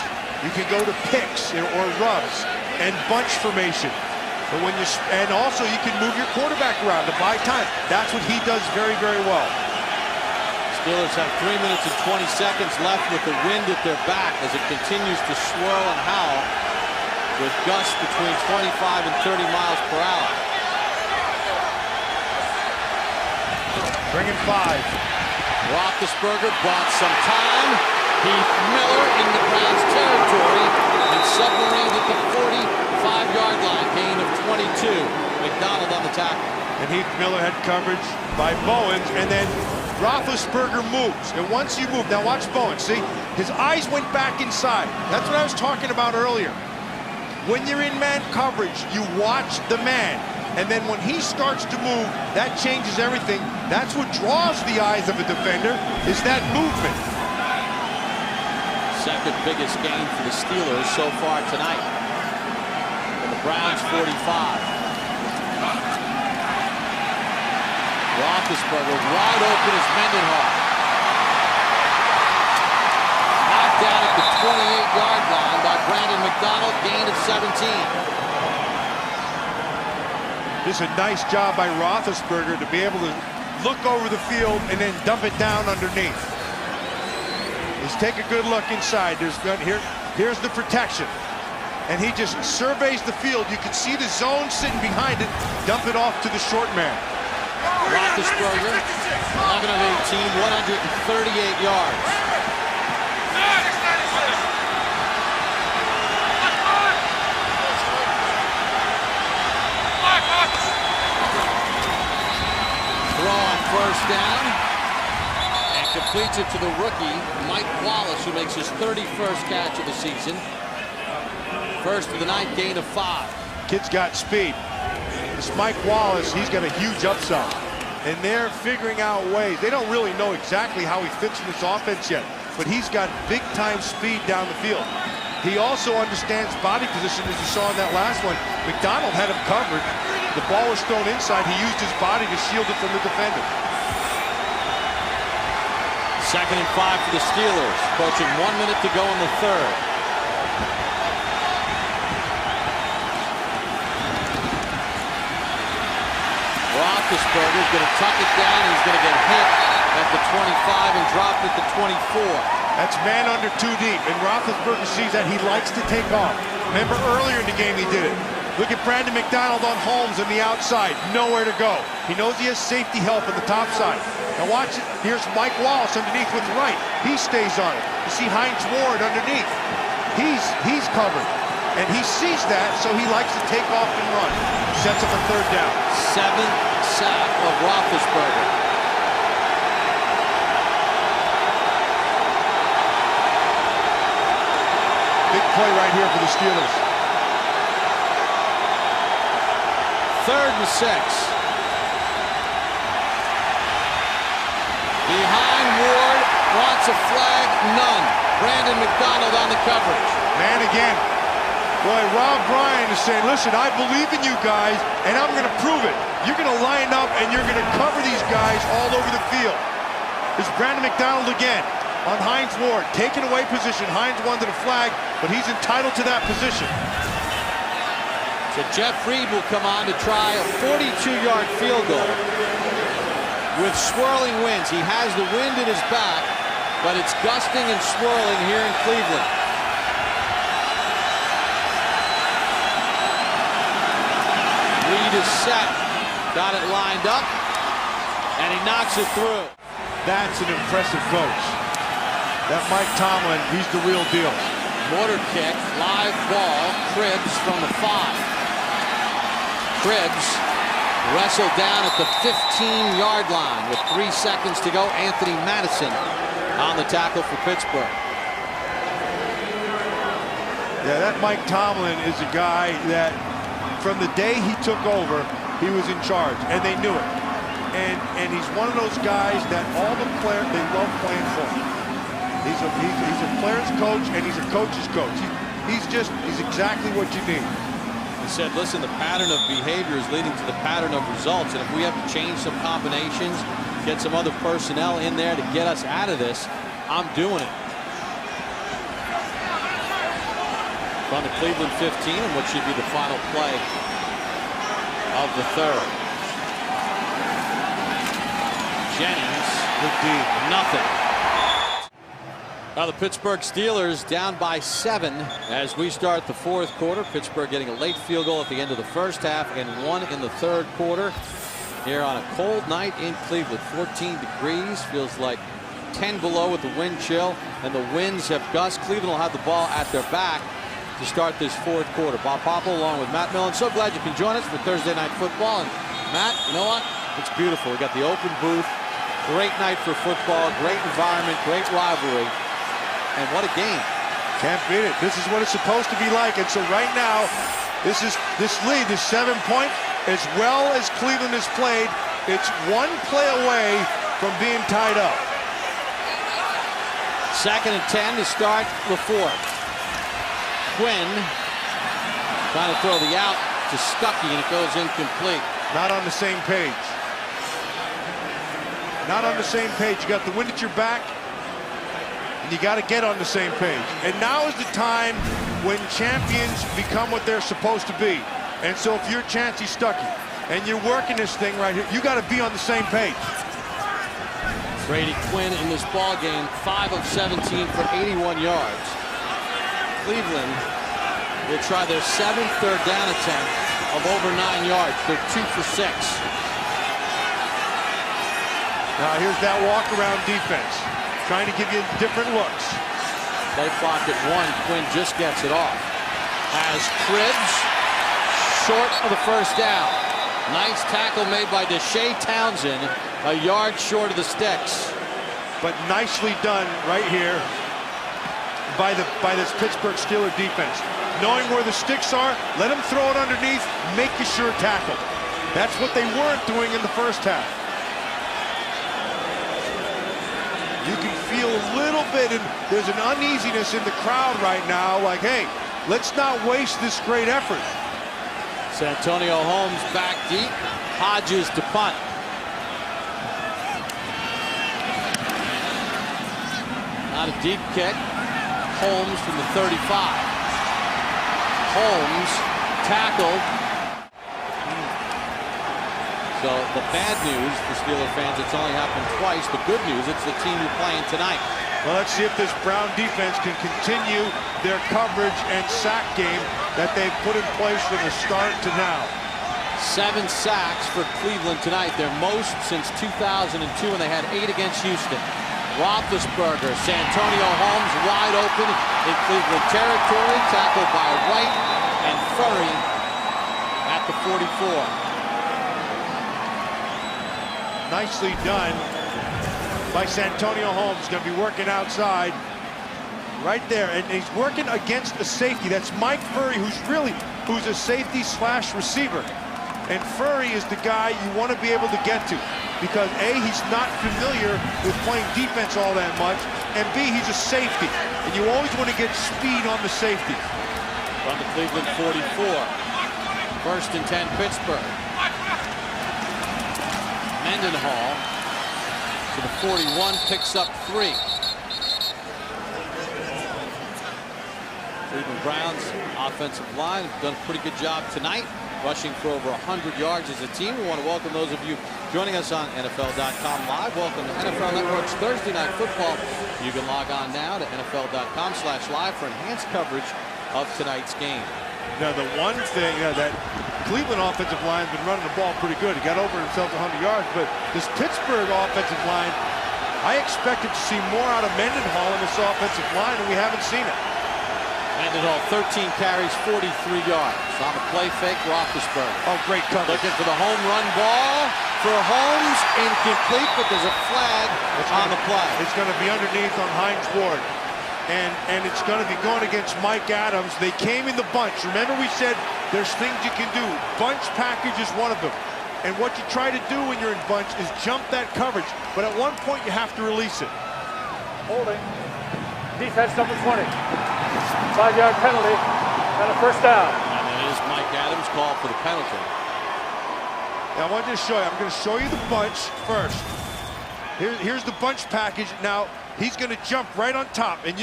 You can go to picks or rubs and bunch formation. But and also you can move your quarterback around to buy time. That's what he does very, very well. Steelers have 3 minutes and 20 seconds left with the wind at their back as it continues to swirl and howl with gusts between 25 and 30 miles per hour. Bring in 5. Roethlisberger bought some time. Heath Miller in the Browns territory and submarined at the 45-yard line. Gain of 22. McDonald on the tackle. And Heath Miller had coverage by Bowens, and then Roethlisberger moves. And once you move, now watch Bowens, see? His eyes went back inside. That's what I was talking about earlier. When you're in man coverage, you watch the man. And then when he starts to move, that changes everything. That's what draws the eyes of a defender, is that movement. Second biggest gain for the Steelers so far tonight. And the Browns 45. Roethlisberger wide open as Mendenhall. Knocked down at the 28-yard line by Brandon McDonald, gain of 17. This is a nice job by Roethlisberger to be able to look over the field and then dump it down underneath. Let's take a good look inside. Here's the protection. And he just surveys the field. You can see the zone sitting behind it. Dump it off to the short man. Roethlisberger, 11 of 18, 138 yards. first down and completes it to the rookie, Mike Wallace, who makes his 31st catch of the season. First of the night, gain of 5. Kid's got speed. This Mike Wallace, he's got a huge upside. And they're figuring out ways. They don't really know exactly how he fits in this offense yet, but he's got big-time speed down the field. He also understands body position, as you saw in that last one. McDonald had him covered. The ball was thrown inside. He used his body to shield it from the defender. 2nd and 5 for the Steelers. Approaching 1 minute to go in the third. Roethlisberger's going to tuck it down. He's going to get hit at the 25 and dropped at the 24. That's man under 2 deep, and Roethlisberger sees that. He likes to take off. Remember earlier in the game he did it. Look at Brandon McDonald on Holmes on the outside. Nowhere to go. He knows he has safety help on the top side. Now watch it. Here's Mike Wallace underneath with the right. He stays on it. You see Hines Ward underneath. He's covered. And he sees that, so he likes to take off and run. Sets up a 3rd down. 7th sack of Roethlisberger. Big play right here for the Steelers. 3rd and 6. Behind Ward, wants a flag, none. Brandon McDonald on the coverage. Man again. Boy, Rob Ryan is saying, listen, I believe in you guys, and I'm going to prove it. You're going to line up, and you're going to cover these guys all over the field. There's Brandon McDonald again on Hines Ward. Taking away position. Hines wanted a flag, but he's entitled to that position. So Jeff Reed will come on to try a 42-yard field goal with swirling winds. He has the wind at his back, but it's gusting and swirling here in Cleveland. Reed is set. Got it lined up, and he knocks it through. That's an impressive coach. That Mike Tomlin, he's the real deal. Mortar kick, live ball, Cribbs from the 5. Cribbs wrestled down at the 15-yard line with 3 seconds to go. Anthony Madison on the tackle for Pittsburgh. Yeah, that Mike Tomlin is a guy that from the day he took over, he was in charge, and they knew it. And he's one of those guys that all the players, they love playing for him. He's a player's coach, and he's a coach's coach. He's exactly what you need. He said, listen, the pattern of behavior is leading to the pattern of results, and if we have to change some combinations, get some other personnel in there to get us out of this, I'm doing it. From the Cleveland 15, and what should be the final play of the third. Jennings, nothing. Now the Pittsburgh Steelers down by 7 as we start the 4th quarter. Pittsburgh getting a late field goal at the end of the first half and 1 in the 3rd quarter. Here on a cold night in Cleveland, 14 degrees, feels like 10 below with the wind chill, and the winds have gust. Cleveland will have the ball at their back to start this 4th quarter. Bob Popple along with Matt Millen. So glad you can join us for Thursday Night Football. And Matt, you know what? It's beautiful. We got the open booth. Great night for football. Great environment. Great rivalry. And what a game. Can't beat it. This is what it's supposed to be like. And so right now, this lead, this 7-point, as well as Cleveland has played, it's 1 play away from being tied up. 2nd and 10 to start the 4th. Quinn trying to throw the out to Stuckey, and it goes incomplete. Not on the same page. Not on the same page. You got the wind at your back, and you got to get on the same page. And now is the time when champions become what they're supposed to be. And so if you're Chancey Stuckey and you're working this thing right here, you got to be on the same page. Brady Quinn in this ball game, 5 of 17 for 81 yards. Cleveland will try their 7th third down attempt of over 9 yards. They're 2 for 6. Now here's that walk-around defense, trying to give you different looks. Play clock at 1. Quinn just gets it off. As Cribbs short of the first down. Nice tackle made by Deshae Townsend, a yard short of the sticks. But nicely done right here by this Pittsburgh Steelers defense. Knowing where the sticks are, let him throw it underneath, make a sure tackle. That's what they weren't doing in the first half. You can feel a little bit, and there's an uneasiness in the crowd right now, like, hey, let's not waste this great effort. Santonio Holmes back deep, Hodges to punt. Not a deep kick. Holmes from the 35. Holmes tackled. So the bad news for Steeler fans, it's only happened twice. The good news, it's the team you're playing tonight. Well, let's see if this Brown defense can continue their coverage and sack game that they've put in place from the start to now. 7 sacks for Cleveland tonight, their most since 2002, and they had 8 against Houston. Roethlisberger, Santonio Holmes wide open in Cleveland territory, tackled by Wright and Furry at the 44. Nicely done by Santonio Holmes. Going to be working outside right there, and he's working against a safety. That's Mike Furry, who's a safety slash receiver. And Furry is the guy you want to be able to get to because A, he's not familiar with playing defense all that much, and B, he's a safety. And you always want to get speed on the safety. From the Cleveland 44. 1st and 10 Pittsburgh. Mendenhall to the 41, picks up 3. Cleveland Browns offensive line have done a pretty good job tonight, rushing for over 100 yards as a team. We want to welcome those of you joining us on NFL.com Live. Welcome to NFL Network's Thursday Night Football. You can log on now to NFL.com/live for enhanced coverage of tonight's game. Now, the one thing that Cleveland offensive line has been running the ball pretty good. He got over himself 100 yards, but this Pittsburgh offensive line, I expected to see more out of Mendenhall in this offensive line, and we haven't seen it. Mendenhall, 13 carries, 43 yards. On the play fake, Roethlisberger. Oh, great coverage. Looking for the home run ball for Holmes. Incomplete, but there's a flag on the play. It's going to be underneath on Hines Ward. And it's going to be going against Mike Adams. They came in the bunch. Remember we said there's things you can do. Bunch package is one of them. And what you try to do when you're in bunch is jump that coverage. But at one point you have to release it. Holding. Defense number 20. 5-yard penalty and a first down. And it is Mike Adams called for the penalty. Now I want you to show you. I'm going to show you the bunch first. Here's the bunch package. Now he's going to jump right on top, and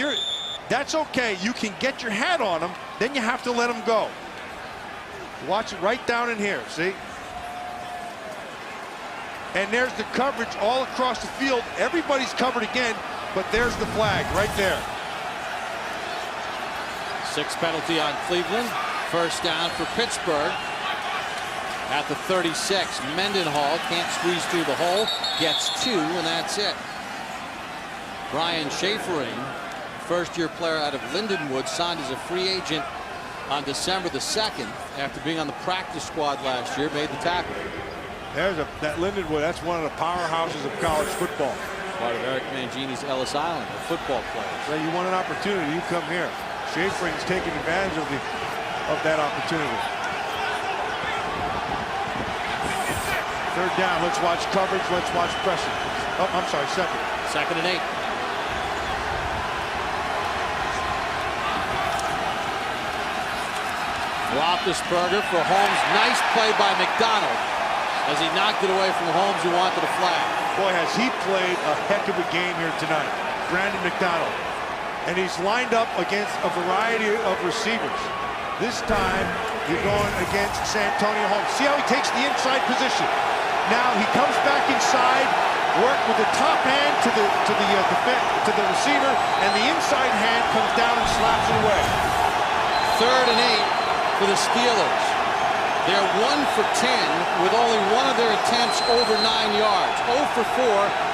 that's okay. You can get your hat on him, then you have to let him go. Watch it right down in here, see? And there's the coverage all across the field. Everybody's covered again, but there's the flag right there. 6th penalty on Cleveland. First down for Pittsburgh. At the 36, Mendenhall can't squeeze through the hole, gets 2, and that's it. Brian Schafering, first-year player out of Lindenwood, signed as a free agent on December the 2nd after being on the practice squad last year, made the tackle. There's that Lindenwood. That's one of the powerhouses of college football. Part of Eric Mangini's Ellis Island, the football players. So you want an opportunity, you come here. Schaefering's taking advantage of that opportunity. 3rd down. Let's watch coverage. Let's watch pressure. Oh, I'm sorry, 2nd. 2nd and 8. Roethlisberger for Holmes. Nice play by McDonald as he knocked it away from Holmes, who wanted a flag. Boy, has he played a heck of a game here tonight. Brandon McDonald. And he's lined up against a variety of receivers. This time, you're going against Santonio Holmes. See how he takes the inside position. Now he comes back inside, work with the top hand to the receiver, and the inside hand comes down and slaps it away. 3rd and 8 for the Steelers. They're 1 for 10 with only one of their attempts over 9 yards. 0 for 4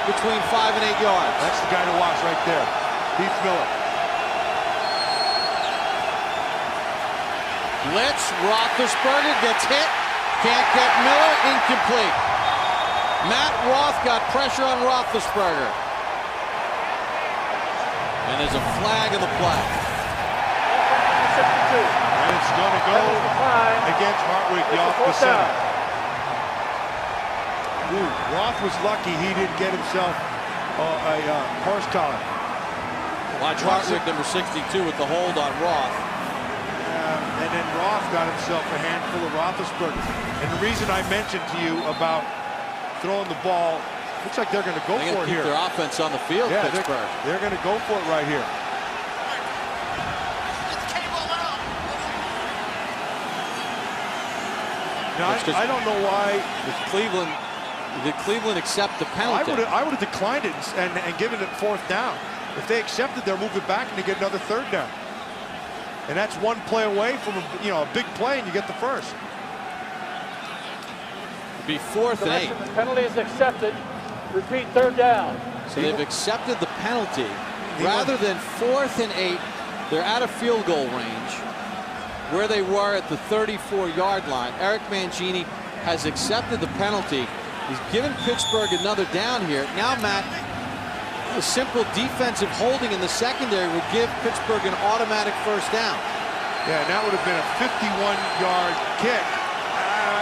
between 5 and 8 yards. That's the guy to watch right there, Heath Miller. Blitz, Roethlisberger gets hit, Can't get Miller. Incomplete. Matt Roth got pressure on Roethlisberger. And there's a flag in the play. 62. And it's going to go against Hartwig, the off the center. Ooh, Roth was lucky he didn't get himself a horse collar. Watch Hartwig, number 62, with the hold on Roth. And then Roth got himself a handful of Roethlisberger. And the reason I mentioned to you about throwing the ball, looks like they're going to go They're for going to it here. keep their offense on the field, Yeah, Pittsburgh. they're going to go for it right here. Now, I don't know why. Did Cleveland accept the penalty? I would have declined it and given it fourth down. If they accepted, they're moving back and they get another third down. And that's one play away from a big play, and you get the first. It'd be 4th and 8. The penalty is accepted. Repeat, third down. So they've accepted the penalty. Rather than 4th and 8, they're out of field goal range, where they were at the 34-yard line. Eric Mangini has accepted the penalty. He's given Pittsburgh another down here. Now, Matt, a simple defensive holding in the secondary would give Pittsburgh an automatic first down. Yeah, and that would have been a 51-yard kick.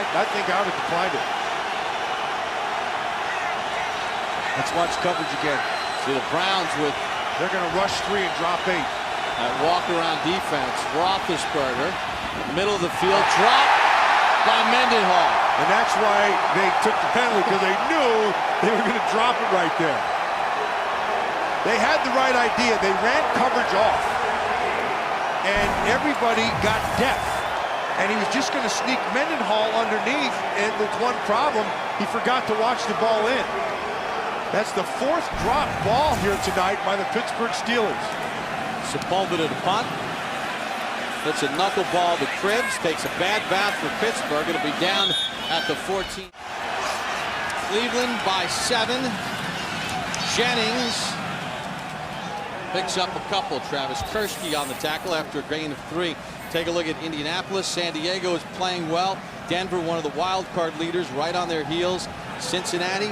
I think I would have declined it. Let's watch coverage again. See the Browns with They're going to rush 3 and drop 8. that walk-around defense. Roethlisberger, middle of the field, dropped by Mendenhall. And that's why they took the penalty, because they knew they were going to drop it right there. They had the right idea. They ran coverage off. And everybody got depth. And he was just going to sneak Mendenhall underneath. And with one problem, he forgot to watch the ball in. That's the 4th drop ball here tonight by the Pittsburgh Steelers. Sepulveda to punt. That's a knuckleball to Cribbs. Takes a bad bath for Pittsburgh. It'll be down at the 14. Cleveland by 7. Jennings picks up a couple. Travis Kershke on the tackle after a gain of 3. Take a look at Indianapolis. San Diego is playing well. Denver, one of the wild card leaders, right on their heels. Cincinnati,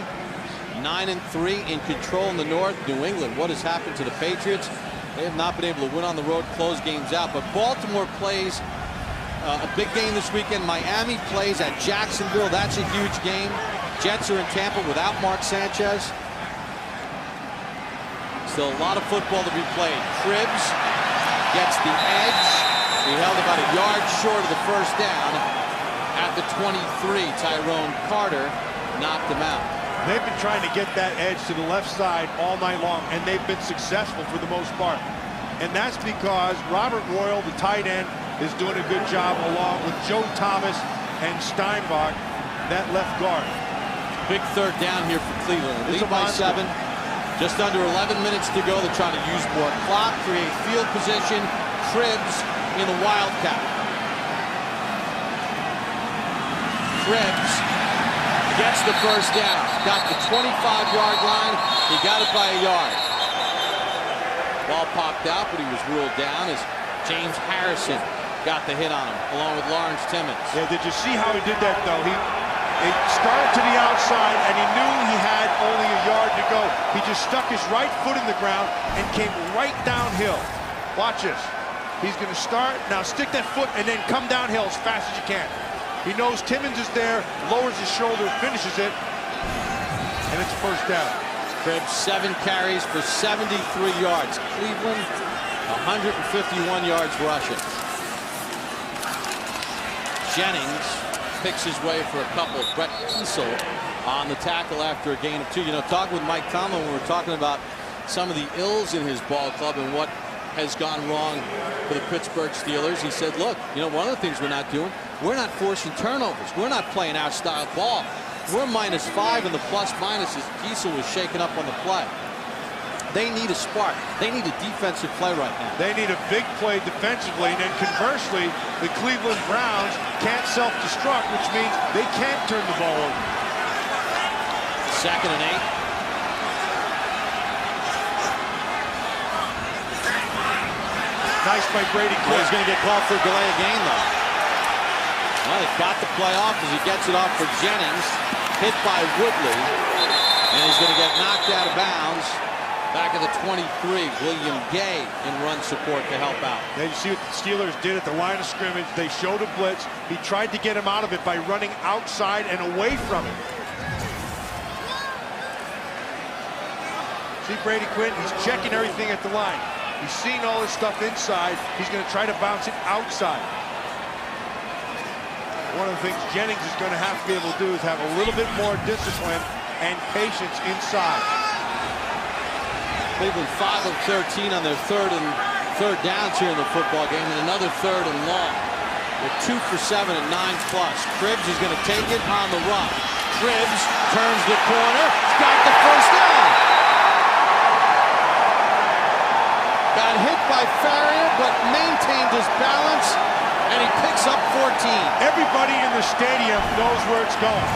9-3 in control in the north. New England, what has happened to the Patriots? They have not been able to win on the road, close games out. But Baltimore plays a big game this weekend. Miami plays at Jacksonville. That's a huge game. Jets are in Tampa without Mark Sanchez. Still a lot of football to be played. Cribbs gets the edge. He held about a yard short of the first down at the 23. Tyrone Carter knocked him out. They've been trying to get that edge to the left side all night long, and they've been successful for the most part. And that's because Robert Royal, the tight end, is doing a good job along with Joe Thomas and Steinbach, that left guard. Big third down here for Cleveland. Lead by 7. Just under 11 minutes to go. They're trying to use more clock, create field position. Cribbs in the Wildcat. Cribbs gets the first down. Got the 25-yard line. He got it by a yard. Ball popped out, but he was ruled down as James Harrison got the hit on him, along with Lawrence Timmons. Yeah, did you see how he did that, though? He started to the outside, and he knew he had only a yard to go. He just stuck his right foot in the ground and came right downhill. Watch this. He's going to start. Now stick that foot and then come downhill as fast as you can. He knows Timmons is there, lowers his shoulder, finishes it, and it's first down. Cribbs 7 carries for 73 yards. Cleveland 151 yards rushing. Jennings picks his way for a couple. Brett Kiesel on the tackle after a gain of 2. You know, talking with Mike Tomlin, when we were talking about some of the ills in his ball club and what has gone wrong for the Pittsburgh Steelers, he said, look, you know, one of the things we're not doing, we're not forcing turnovers. We're not playing our style ball. We're -5 in the plus-minus as Kiesel was shaken up on the play. They need a spark. They need a defensive play right now. They need a big play defensively, and then conversely, the Cleveland Browns can't self-destruct, which means they can't turn the ball over. 2nd and 8. Nice by Brady. He's going to get called for a delay of game, though. Well, he got the play off as he gets it off for Jennings. Hit by Woodley. And he's going to get knocked out of bounds. Back at the 23, William Gay in run support to help out. Now you see what the Steelers did at the line of scrimmage. They showed a blitz. He tried to get him out of it by running outside and away from it. See Brady Quinn, he's checking everything at the line. He's seeing all this stuff inside. He's going to try to bounce it outside. One of the things Jennings is going to have to be able to do is have a little bit more discipline and patience inside. Cleveland 5 of 13 on their third downs here in the football game, and another 3rd and long. With 2 for 7 and 9+. Cribbs is going to take it on the run. Cribbs turns the corner. He's got the first down. Got hit by Farrior, but maintained his balance, and he picks up 14. Everybody in the stadium knows where it's going.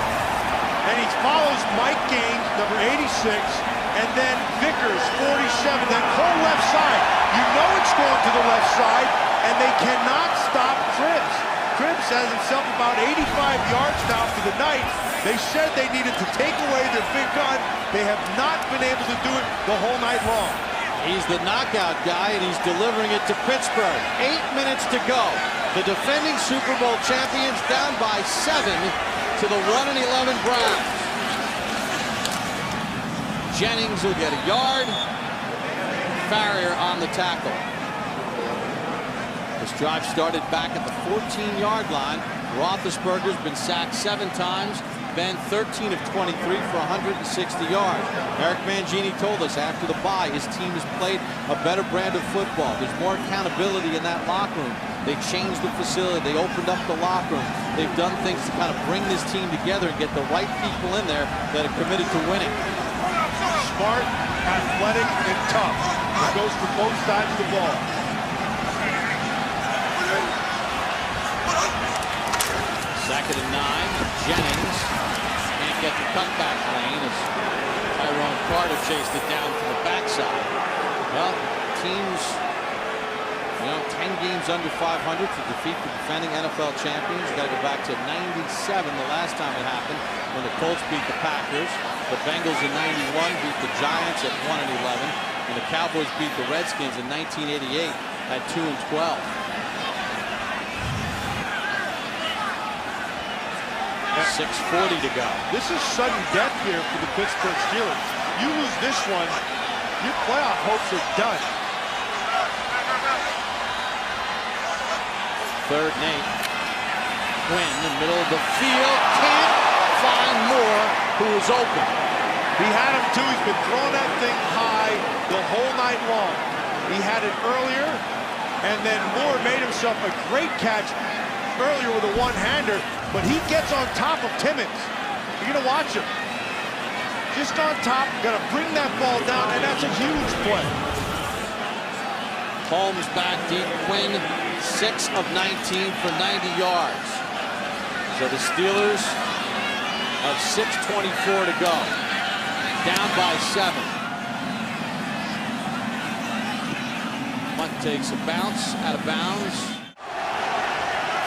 And he follows Mike Gaines, number 86, and then Vickers, 47, that whole left side. You know it's going to the left side, and they cannot stop Cribbs. Cribbs has himself about 85 yards now for the night. They said they needed to take away their big gun. They have not been able to do it the whole night long. He's the knockout guy, and he's delivering it to Pittsburgh. 8 minutes to go. The defending Super Bowl champions down by 7 to the 1-11 Browns. Jennings will get a yard. Farrior on the tackle. This drive started back at the 14-yard line. Roethlisberger's been sacked 7 times. Ben 13 of 23 for 160 yards. Eric Mangini told us after the bye his team has played a better brand of football. There's more accountability in that locker room. They changed the facility. They opened up the locker room. They've done things to kind of bring this team together and get the right people in there that are committed to winning. Smart, athletic, and tough. It goes for both sides of the ball. Second and 9. Jennings can't get the cutback lane as Tyrone Carter chased it down to the backside. Well, teams, 10 games under 500 to defeat the defending NFL champions. Got to go back to 97, the last time it happened, when the Colts beat the Packers. The Bengals in 91 beat the Giants at 1-11, and the Cowboys beat the Redskins in 1988 at 2-12. 6:40 to go. This is sudden death here for the Pittsburgh Steelers. You lose this one, your playoff hopes are done. 3rd and 8. Quinn in the middle of the field. Can't find Moore, who is open. He had him too. He's been throwing that thing high the whole night long. He had it earlier, and then Moore made himself a great catch earlier with a one-hander, but he gets on top of Timmons. You're going to watch him. Just on top, got to bring that ball down, and that's a huge play. Holmes back deep. Quinn 6 of 19 for 90 yards. So the Steelers have 6:24 to go. Down by 7. Punt takes a bounce out of bounds.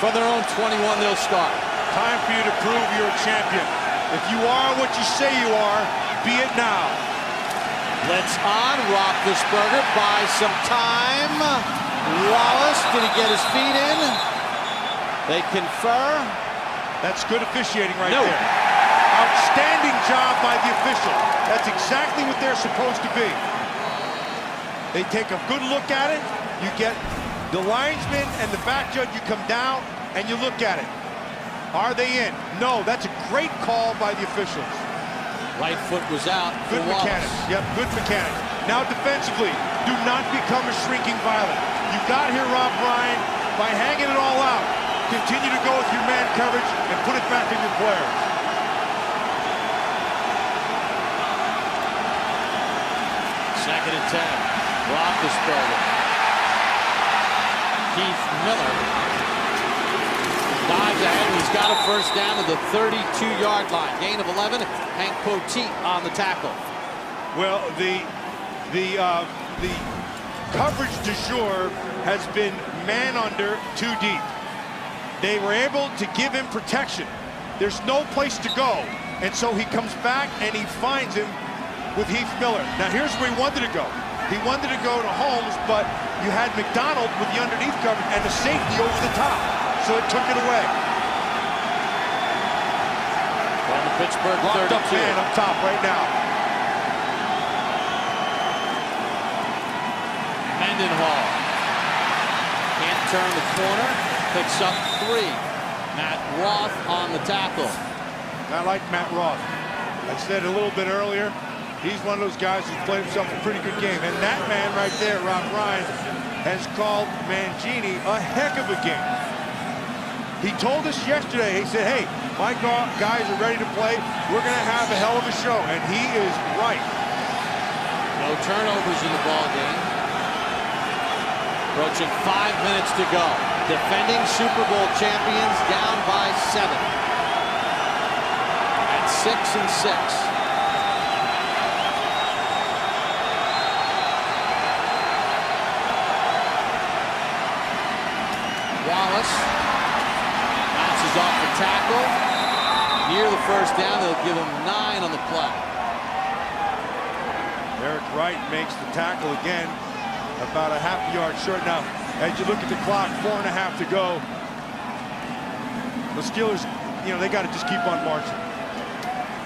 From their own 21, they'll start. Time for you to prove you're a champion. If you are what you say you are, be it now. Blitz on. Roethlisberger buys some time. Wallace, did he get his feet in? They confer. That's good officiating right No. there. Outstanding job by the official. That's exactly what they're supposed to be. They take a good look at it. You get the linesman and the back judge, you come down and you look at it. Are they in? No, that's a great call by the officials. Right foot was out. Good for Wallace. mechanics. Yep, good mechanics. Now defensively, do not become a shrinking violet. You got here, Rob Ryan, by hanging it all out. Continue to go with your man coverage and put it back in your players. Second and 10. Roethlisberger. Keith Miller dives ahead. He's got a first down to the 32-yard line. Gain of 11. Hank Poteet on the tackle. Well, the coverage du jour has been man under, too deep. They were able to give him protection. There's no place to go. And so he comes back and he finds him with Heath Miller. Now here's where he wanted to go. He wanted to go to Holmes, but you had McDonald with the underneath coverage and the safety over the top. So it took it away. On the Pittsburgh Locked 32. up man up top right now. Mendenhall can't turn the corner. Picks up 3. Matt Roth on the tackle. I like Matt Roth. I said a little bit earlier, he's one of those guys who's played himself a pretty good game. And that man right there, Rob Ryan, has called Mangini a heck of a game. He told us yesterday, he said, hey, my guys are ready to play. We're going to have a hell of a show. And he is right. No turnovers in the ball game. Approaching 5 minutes to go. Defending Super Bowl champions down by 7. At 6-6. Wallace bounces off the tackle. Near the first down, they'll give him 9 on the play. Eric Wright makes the tackle again, about a half yard short. Now, as you look at the clock, 4.5 to go. The Steelers, they got to just keep on marching.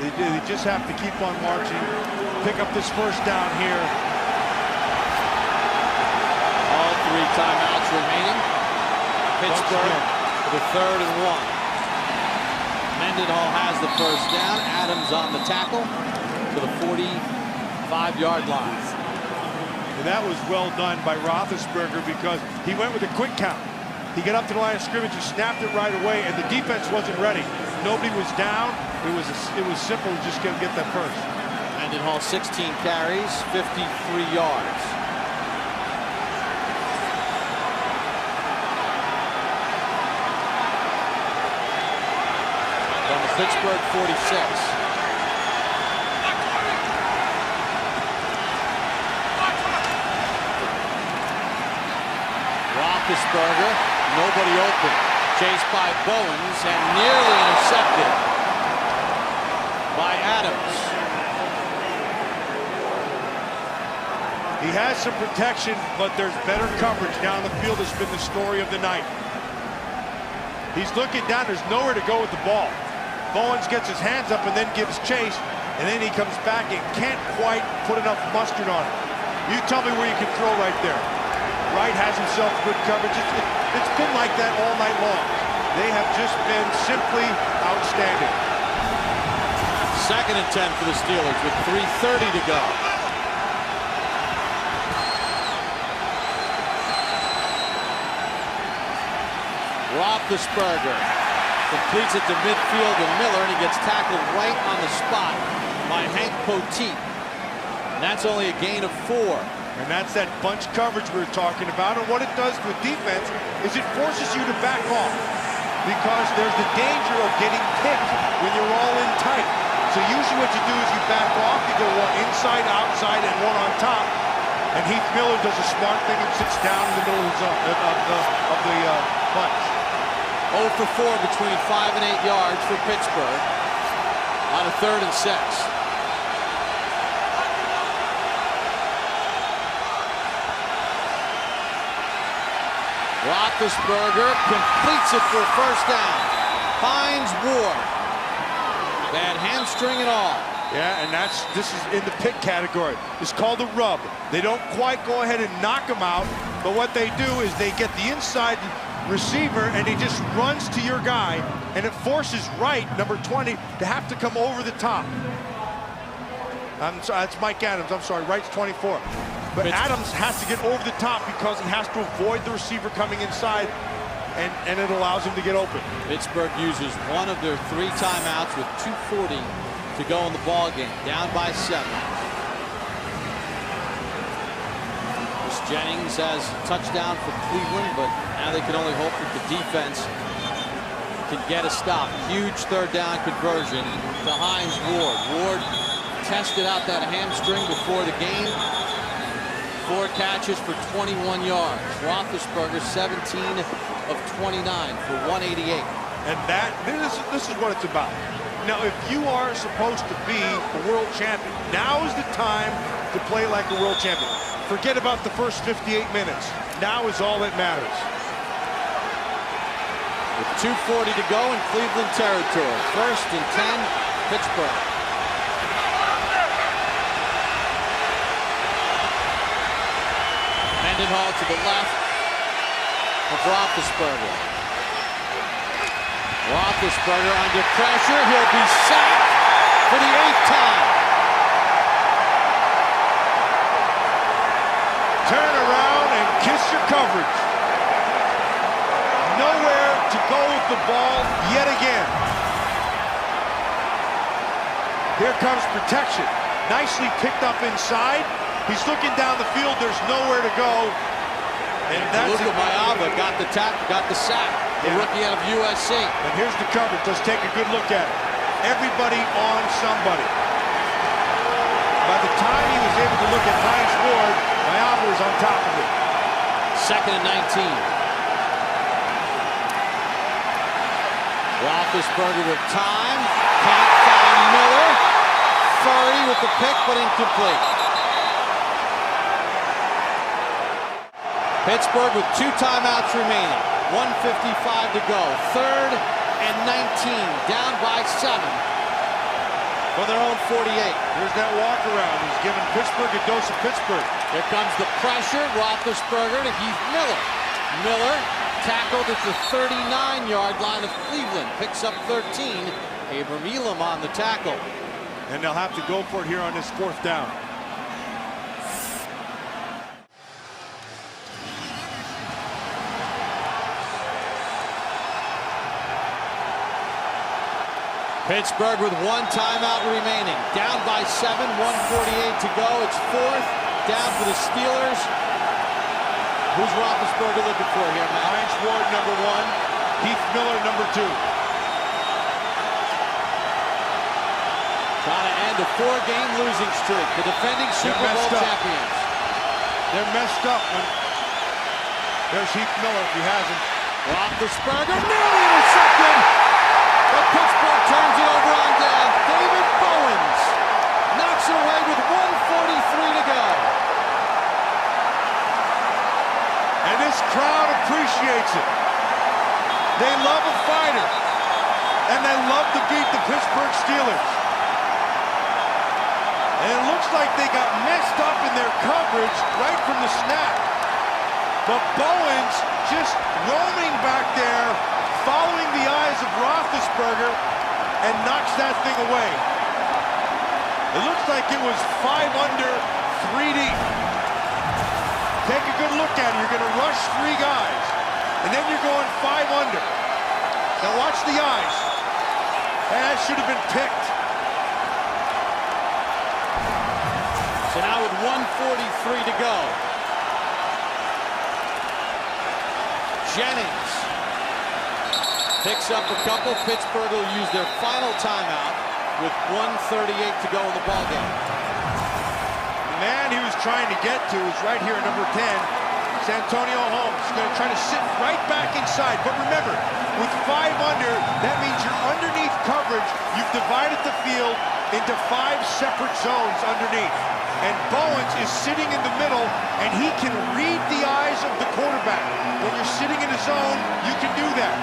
They just have to keep on marching. Pick up this first down here. All 3 timeouts remaining. Pittsburgh for the 3rd and 1. Mendenhall has the first down. Adams on the tackle to the 45-yard line. And that was well done by Roethlisberger because he went with a quick count. He got up to the line of scrimmage and snapped it right away, and the defense wasn't ready. Nobody was down. It was simple to just get that first. Mendenhall 16 carries, 53 yards. From the Pittsburgh 46. Roethlisberger, nobody open. Chased by Bowens and nearly intercepted by Adams. He has some protection, but there's better coverage down the field. Has been the story of the night. He's looking down. There's nowhere to go with the ball. Bowens gets his hands up and then gives chase, and then he comes back and can't quite put enough mustard on it. You tell me where you can throw right there. Wright has himself good coverage. It's been like that all night long. They have just been simply outstanding. 2nd and 10 for the Steelers with 3:30 to go. Roethlisberger completes it to midfield to Miller, and he gets tackled right on the spot by Hank Poteet. And that's only a gain of 4. And that's that bunch coverage we were talking about. And what it does to a defense is it forces you to back off because there's the danger of getting picked when you're all in tight. So usually what you do is you back off, you go one inside, outside, and one on top. And Heath Miller does a smart thing and sits down in the middle of the zone, of the bunch. 0 for 4 between 5 and 8 yards for Pittsburgh on a 3rd and 6. Roethlisberger completes it for a first down. Finds Ward. Bad hamstring and all. Yeah, and this is in the pick category. It's called a rub. They don't quite go ahead and knock him out, but what they do is they get the inside receiver and he just runs to your guy, and it forces Wright, number 20, to have to come over the top. I'm sorry, that's Mike Adams. I'm sorry, Wright's 24. But Adams has to get over the top because he has to avoid the receiver coming inside, and it allows him to get open. Pittsburgh uses one of their 3 timeouts with 2:40 to go in the ball game, down by 7. Chris Jennings has a touchdown for Cleveland, but now they can only hope that the defense can get a stop. Huge 3rd down conversion to Hines Ward. Ward tested out that hamstring before the game. 4 catches for 21 yards. Roethlisberger 17 of 29 for 188. And this is what it's about. Now, if you are supposed to be a world champion, now is the time to play like a world champion. Forget about the first 58 minutes. Now is all that matters. With 2:40 to go in Cleveland territory. 1st and 10, Pittsburgh. Mendenhall to the left of Roethlisberger. Roethlisberger under pressure. He'll be sacked for the 8th time. Turn around and kiss your coverage. Nowhere to go with the ball yet again. Here comes protection. Nicely picked up inside. He's looking down the field. There's nowhere to go. And that's Luka Mayava got the sack. The rookie out of USC. And here's the coverage. Let's take a good look at it. Everybody on somebody. By the time he was able to look at Hines Ward, Mayava was on top of it. 2nd and 19. Roethlisberger with time. Can't find Miller. Furry with the pick, but incomplete. Pittsburgh with 2 timeouts remaining. 1:55 to go. 3rd and 19. Down by 7 for their own 48. Here's that walk around. He's giving Pittsburgh a dose of Pittsburgh. Here comes the pressure. Roethlisberger to Heath Miller. Miller tackled at the 39-yard line of Cleveland. Picks up 13. Abram Elam on the tackle. And they'll have to go for it here on this 4th down. Pittsburgh with 1 timeout remaining. Down by 7, 1:48 to go. It's 4th down for the Steelers. Who's Roethlisberger looking for here, Matt? Hines Ward, number 1. Heath Miller, number 2. Trying to end a 4-game losing streak. The defending Super Bowl champions. They're messed up. There's Heath Miller if he hasn't. Roethlisberger nearly intercepted. But Pittsburgh turns it over on down. David Bowens knocks it away with 1:43 to go. And this crowd appreciates it. They love a fighter. And they love to beat the Pittsburgh Steelers. And it looks like they got messed up in their coverage right from the snap. But Bowens just roaming back there, following the eyes of Roethlisberger, and knocks that thing away. It looks like it was 5 under, 3 deep. Take a good look at it. You're going to rush 3 guys, and then you're going 5 under. Now watch the eyes. That should have been picked. So now with 1:43 to go. Jennings picks up a couple. Pittsburgh will use their final timeout with 1:38 to go in the ballgame. The man he was trying to get to is right here, number 10. Santonio Holmes is going to try to sit right back inside. But remember, with 5 under, that means you're underneath coverage. You've divided the field into 5 separate zones underneath. And Bowens is sitting in the middle, and he can read the eyes of the quarterback. When you're sitting in a zone, you can do that.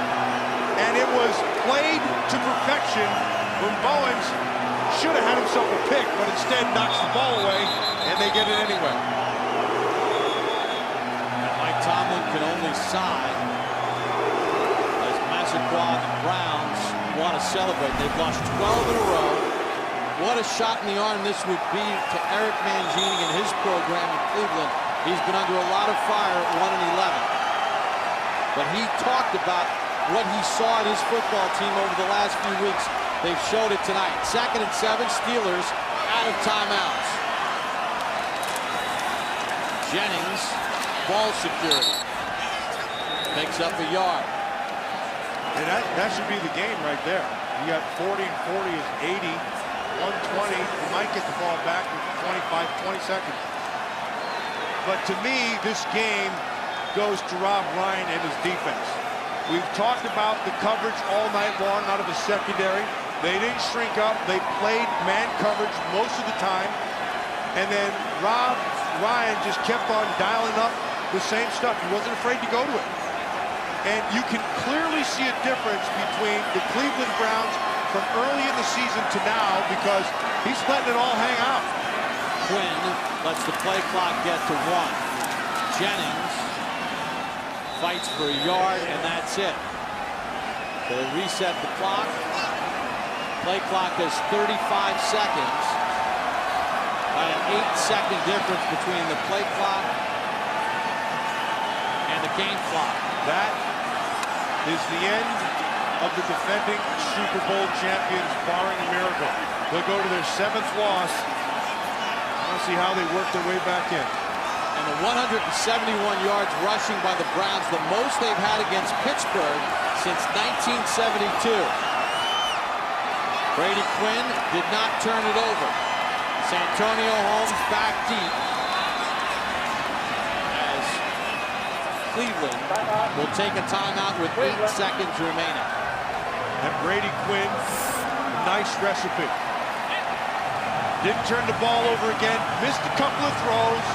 And it was played to perfection when Bowens should have had himself a pick, but instead knocks the ball away, and they get it anyway. And Mike Tomlin can only sigh as Massaquoi and the Browns want to celebrate. They've lost 12 in a row. What a shot in the arm this would be to Eric Mangini and his program in Cleveland. He's been under a lot of fire at 1-11. But he talked about what he saw in his football team over the last few weeks. They've showed it tonight. 2nd and 7, Steelers out of timeouts. Jennings, ball security. Picks up a yard. And that should be the game right there. You got 40 and 40 is 80. 120, you might get the ball back with 25, 20 seconds. But to me, this game goes to Rob Ryan and his defense. We've talked about the coverage all night long out of the secondary. They didn't shrink up. They played man coverage most of the time. And then Rob Ryan just kept on dialing up the same stuff. He wasn't afraid to go to it. And you can clearly see a difference between the Cleveland Browns from early in the season to now, because he's letting it all hang out. Quinn lets the play clock get to 1. Jennings fights for a yard, and that's it. So they reset the clock. Play clock is 35 seconds. About an 8-second difference between the play clock and the game clock. That is the end of the defending Super Bowl champions, barring a miracle. They'll go to their 7th loss. Let's see how they work their way back in. And the 171 yards rushing by the Browns, the most they've had against Pittsburgh since 1972. Brady Quinn did not turn it over. Santonio Holmes back deep as Cleveland will take a timeout with 8 seconds remaining. And Brady Quinn, nice recipe. Didn't turn the ball over again, missed a couple of throws,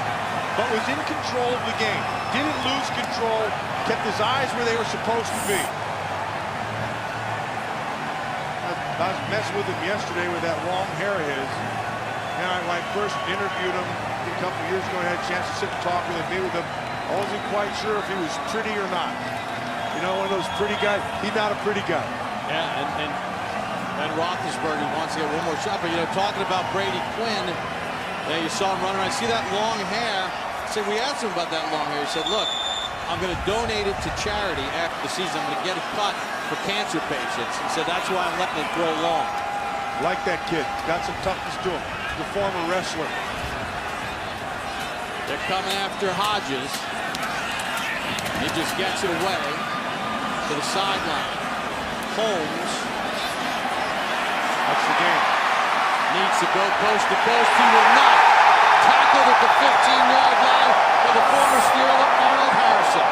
but was in control of the game. Didn't lose control, kept his eyes where they were supposed to be. I was messing with him yesterday with that long hair of his. And when I first interviewed him a couple of years ago, I had a chance to sit and talk with him, meet with him. I wasn't quite sure if he was pretty or not. You know, one of those pretty guys. He's not a pretty guy. Yeah, and Roethlisberger wants to get one more shot. But, you know, talking about Brady Quinn, you saw him running around. See that long hair? So we asked him about that long hair. He said, look, I'm going to donate it to charity after the season. I'm going to get a cut for cancer patients. He said, that's why I'm letting it grow long. Like that kid. Got some toughness to him. The former wrestler. They're coming after Hodges. He just gets it away to the sideline. Holmes. That's the game. Needs to go post to post. He will not. Tackled at the 15-yard line by the former Steeler, Arnold Harrison.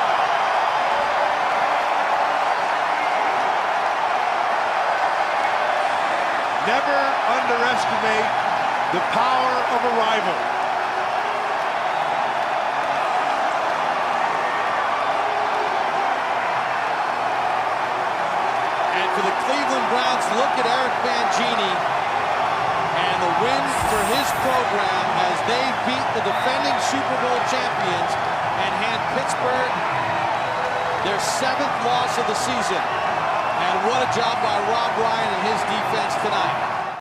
Never underestimate the power of a rival. And for the Cleveland Browns, look at Eric Mangini and the win for his program as they beat the defending Super Bowl champions and hand Pittsburgh their 7th loss of the season. And what a job by Rob Ryan and his defense tonight.